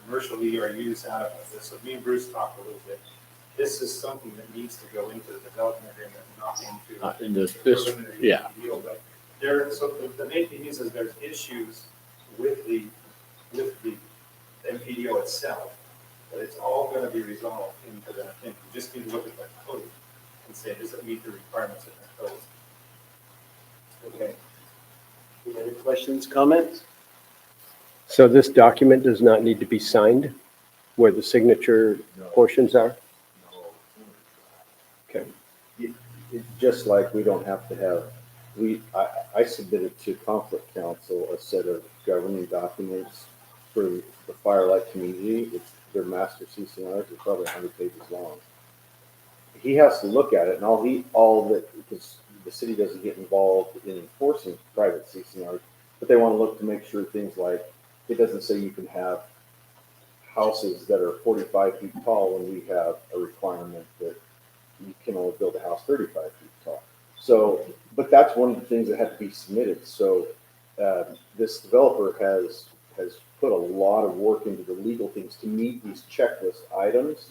commercial ERUs out of this. So me and Bruce talked a little bit. This is something that needs to go into the development agreement, not into this, preliminary yeah. deal. But so the main thing is there's issues with the MPDO itself, but it's all going to be resolved into that thing. You just need to look at that code and say, does it meet the requirements of that code? Okay. Any questions, comments? So this document does not need to be signed where the signature portions are? Okay. Just like we don't have to have, I submitted to Conflict Council a set of governing documents for the Firelight community. It's their master CCNRs, they're probably 100 pages long. He has to look at it, and all that, because the city doesn't get involved in enforcing private CCNRs, but they want to look to make sure things like, it doesn't say you can have houses that are 45 feet tall when we have a requirement that you can only build a house 35 feet tall. So, but that's one of the things that had to be submitted. So this developer has put a lot of work into the legal things to meet these checklist items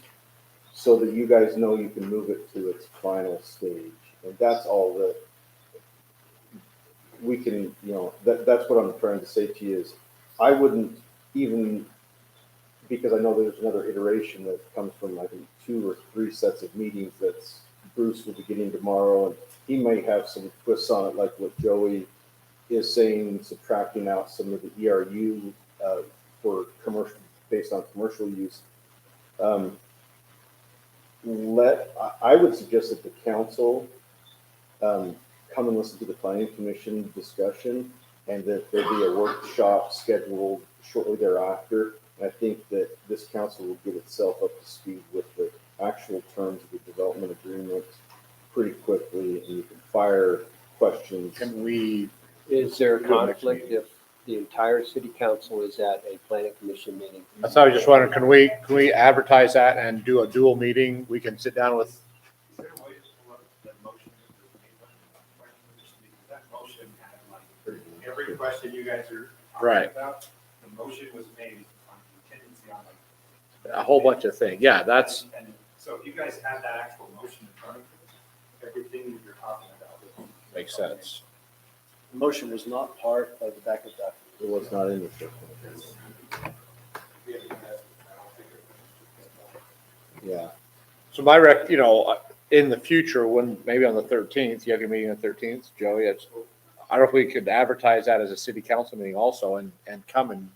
so that you guys know you can move it to its final stage. And that's all that we can, that's what I'm trying to say to you is I wouldn't even, because I know there's another iteration that comes from, I think, 2 or 3 sets of meetings that's Bruce will be getting tomorrow, and he may have some twists on it, like what Joey is saying, subtracting out some of the ERU for commercial, based on commercial use. I would suggest that the council come and listen to the planning commission discussion, and that there be a workshop scheduled shortly thereafter. And I think that this council will get itself up to speed with the actual terms of the development agreement pretty quickly, and you can fire questions. Is there a conflict if the entire city council is at a planning commission meeting? That's how I was just wondering, can we advertise that and do a dual meeting? We can sit down with, Is there a way to pull up the motion? That motion had like every question you guys are talking Right. about, the motion was made on contingency on a whole bunch of things. Yeah, that's, And so if you guys have that actual motion in front of you, everything that you're talking about. makes sense. The motion was not part of the backup document. It was not in the system. Yeah. So in the future, when, maybe on the 13th, you have your meeting on the 13th, Joey, I don't know if we could advertise that as a city council meeting also and come and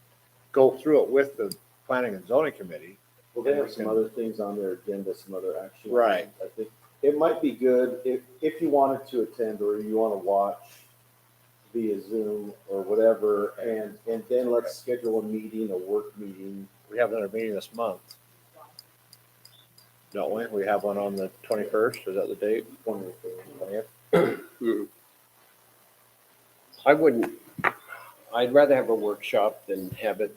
go through it with the planning and zoning committee. Well, they have some other things on their agenda, some other action. Right. items. I think it might be good if you wanted to attend or you want to watch via Zoom or whatever, and then let's schedule a meeting, a work meeting. We have another meeting this month. Don't we? We have one on the 21st. Is that the date? 20th. I'd rather have a workshop than have it.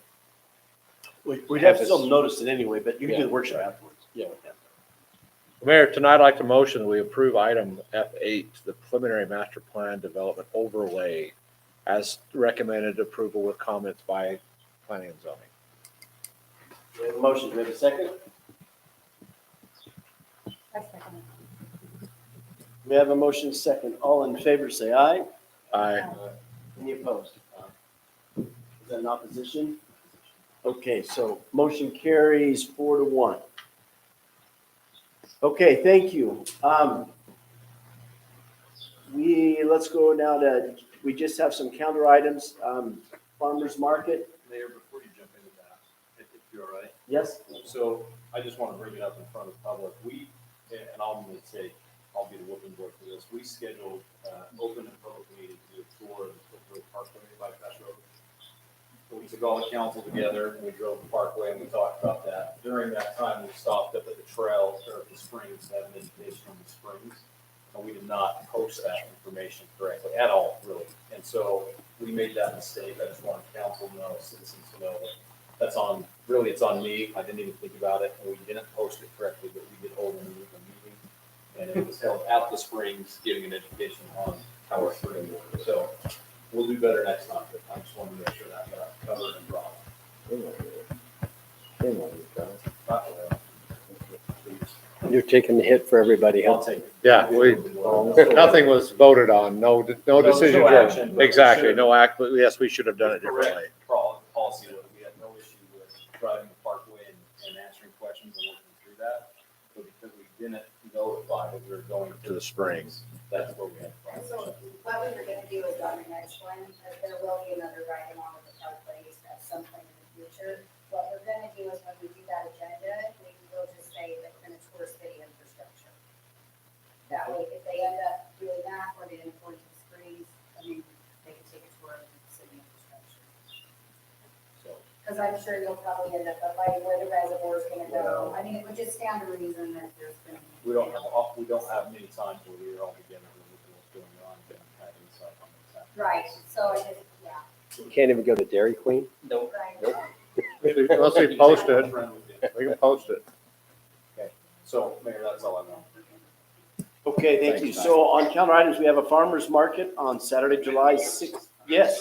We'd have to still notice it anyway, but you can do the workshop afterwards. Yeah. Mayor, tonight I'd like to motion that we approve item F8, the preliminary master plan development overlay as recommended approval with comments by planning and zoning. We have a motion. Do we have a second? We have a motion second. All in favor, say aye. Aye. Any opposed? Is that an opposition? Okay, so motion carries 4-1. Okay, thank you. Let's go now we just have some counter items. Farmers Market. Mayor, before you jump into that, if you're all right. Yes? So I just want to bring it up in front of the public. And I'm going to say, I'll be the whooping boy for this. We scheduled open and public meeting to do a tour of the Brook Parkway bypass road. So we took all the council together and we drove the parkway and we talked about that. During that time, we stopped up at the trail or at the springs to have an education on the springs. And we did not post that information correctly at all, really. And so we made that mistake. I just wanted council to know, citizens to know that it's on me. I didn't even think about it, and we didn't post it correctly, but we did hold a meeting, and it was held at the springs, giving an education on how our spring works. So we'll do better next time, but I just wanted to make sure that got covered and brought. You're taking the hit for everybody I'll else. take it. Yeah, nothing was voted on. No decision. no action, but Exactly, should- no act, but yes, we should have done it differently. Correct policy, we had no issue with driving the parkway and answering questions and working through that. But because we didn't notify that we were going To the springs. that's where we had problems. So what we were gonna do is on the next one, there will be another ride along with the parkways at some point in the future. What we're gonna do is when we do that agenda, we will just say that we're gonna tour city infrastructure. That way, if they end up doing that, or they end up going to the springs, I mean, they can take a tour of the city infrastructure. Cause I'm sure you'll probably end up by where the reservoir's gonna go. I mean, it would just stand to reason that there's been. We don't have many times where we're all together and look at what's going on and have insight on what's happening. Right, so it just, yeah. You can't even go to Dairy Queen? Nope. Right. Unless we post it, we can post it. Okay, so Mayor, that's all I know. Okay, thank you. So on counter items, we have a farmer's market on Saturday, July 6th. Yes.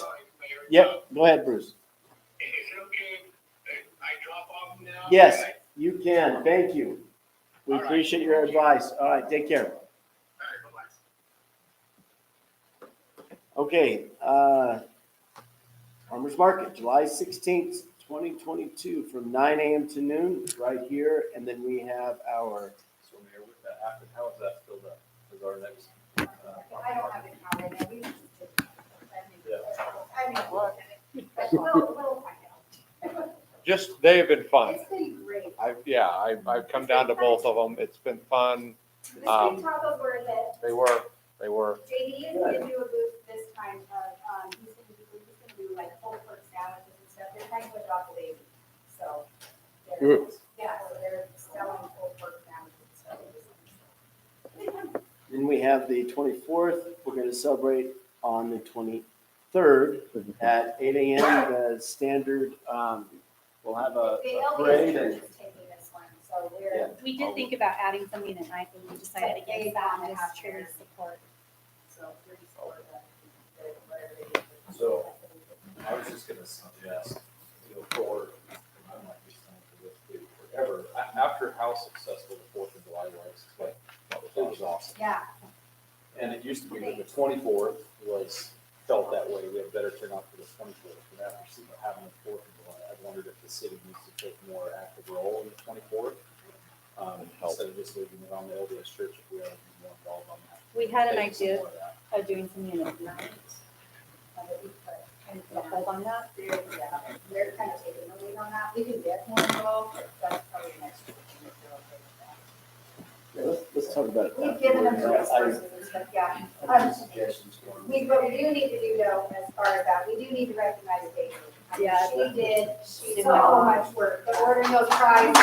Yep, go ahead, Bruce. Is it okay if I drop off now? Yes, you can. Thank you. We appreciate your advice. All right, take care. Okay, farmer's market, July 16th, 2022, from 9 a.m. to noon, right here. And then we have our So Mayor, with that, how is that filled up? Is our next? I don't have it counted, and we just. Yeah. I mean, we'll find out. They have been fun. It's been great. I've come down to both of them. It's been fun. The street tacos were that. They were. JD is gonna do a booth this time of, he's gonna do like whole pork sandwiches and stuff. They're trying to adopt a baby, so. Yeah, so they're selling whole pork sandwiches and stuff. Then we have the 24th. We're going to celebrate on the 23rd at 8 a.m. The standard, we'll have a The parade. LDS And church is taking this one, so we're. We did think about adding something at night, but we decided against that and just charity support. So we're just over whatever they do. So I was just gonna suggest, go forward, I might be signed for this too, for forever, after how successful the 4th of July was, like, it was awesome. Yeah. And it used to be that the 24th was, felt that way, we had better turnout for the 24th, but after having the 4th of July, I wondered if the city needs to take more active role in the 24th. Instead of just leaving it on the LDS church, if we are more involved on that. We had an Take some idea more of that. of doing some unit nights. And hold on that. Yeah, they're kind of taking the lead on that. We can get more involved, but that's probably next week. If you're okay with that. Let's talk about it. We've given them the resources and stuff, yeah. Suggestions for them. What we do need to do though, as far as that, we do need to recognize Daisy. I mean, Yeah. She did so much work, but ordering those prizes.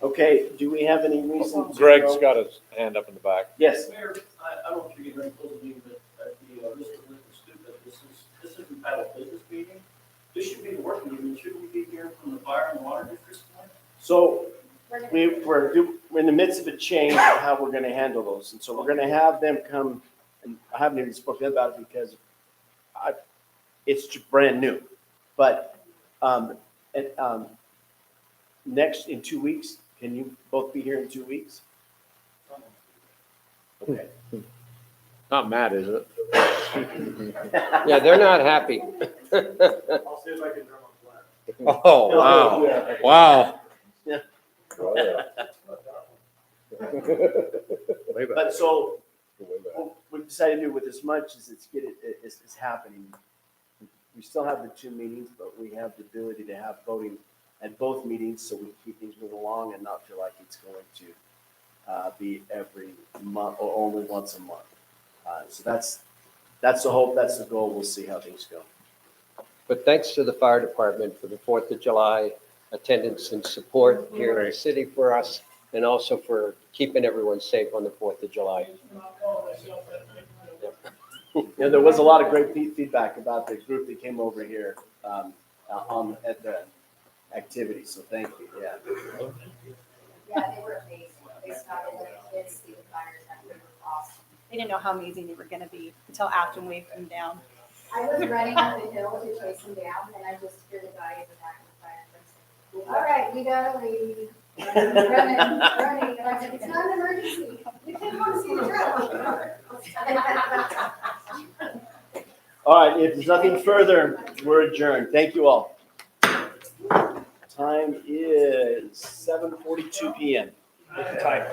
Okay, do we have any reason? to Greg's go- got his hand up in the back. Yes. Mayor, I don't know if you're getting ready to close the meeting, but Mr. Lincoln Stupa, this is entitled business meeting. This should be the working meeting. Shouldn't we be hearing from the fire and water districts tonight? So we're in the midst of a change of how we're gonna handle those. And so we're gonna have them come, and I haven't even spoken about it because it's brand new. But, next, in 2 weeks, can you both be here in 2 weeks? Okay. Not Matt, is it? Yeah, they're not happy. I'll see if I can drum up flat. Oh, wow. Wow. Way back. But so, Way back. what we've decided to do with as much as it's happening. We still have the 2 meetings, but we have the ability to have voting at both meetings, so we can keep things moving along and not feel like it's going to be every month or only once a month. So that's the hope, that's the goal. We'll see how things go. But thanks to the fire department for the 4th of July attendance and support here in the city for us, and also for keeping everyone safe on the 4th of July. Yeah, there was a lot of great feedback about the group that came over here at the activity, so thank you, yeah. Yeah, they were amazing. They started with the kids, the fires, and they were awesome. They didn't know how amazing they were gonna be until Afton waved them down. I was running up the hill to chase them down, and I just hear the guy in the back of the fire. All right, we gotta leave. Running. And I said, it's not an emergency. You can't want to see the drill. All right, if there's nothing further, we're adjourned. Thank you all. Time is 7:42 PM. Time.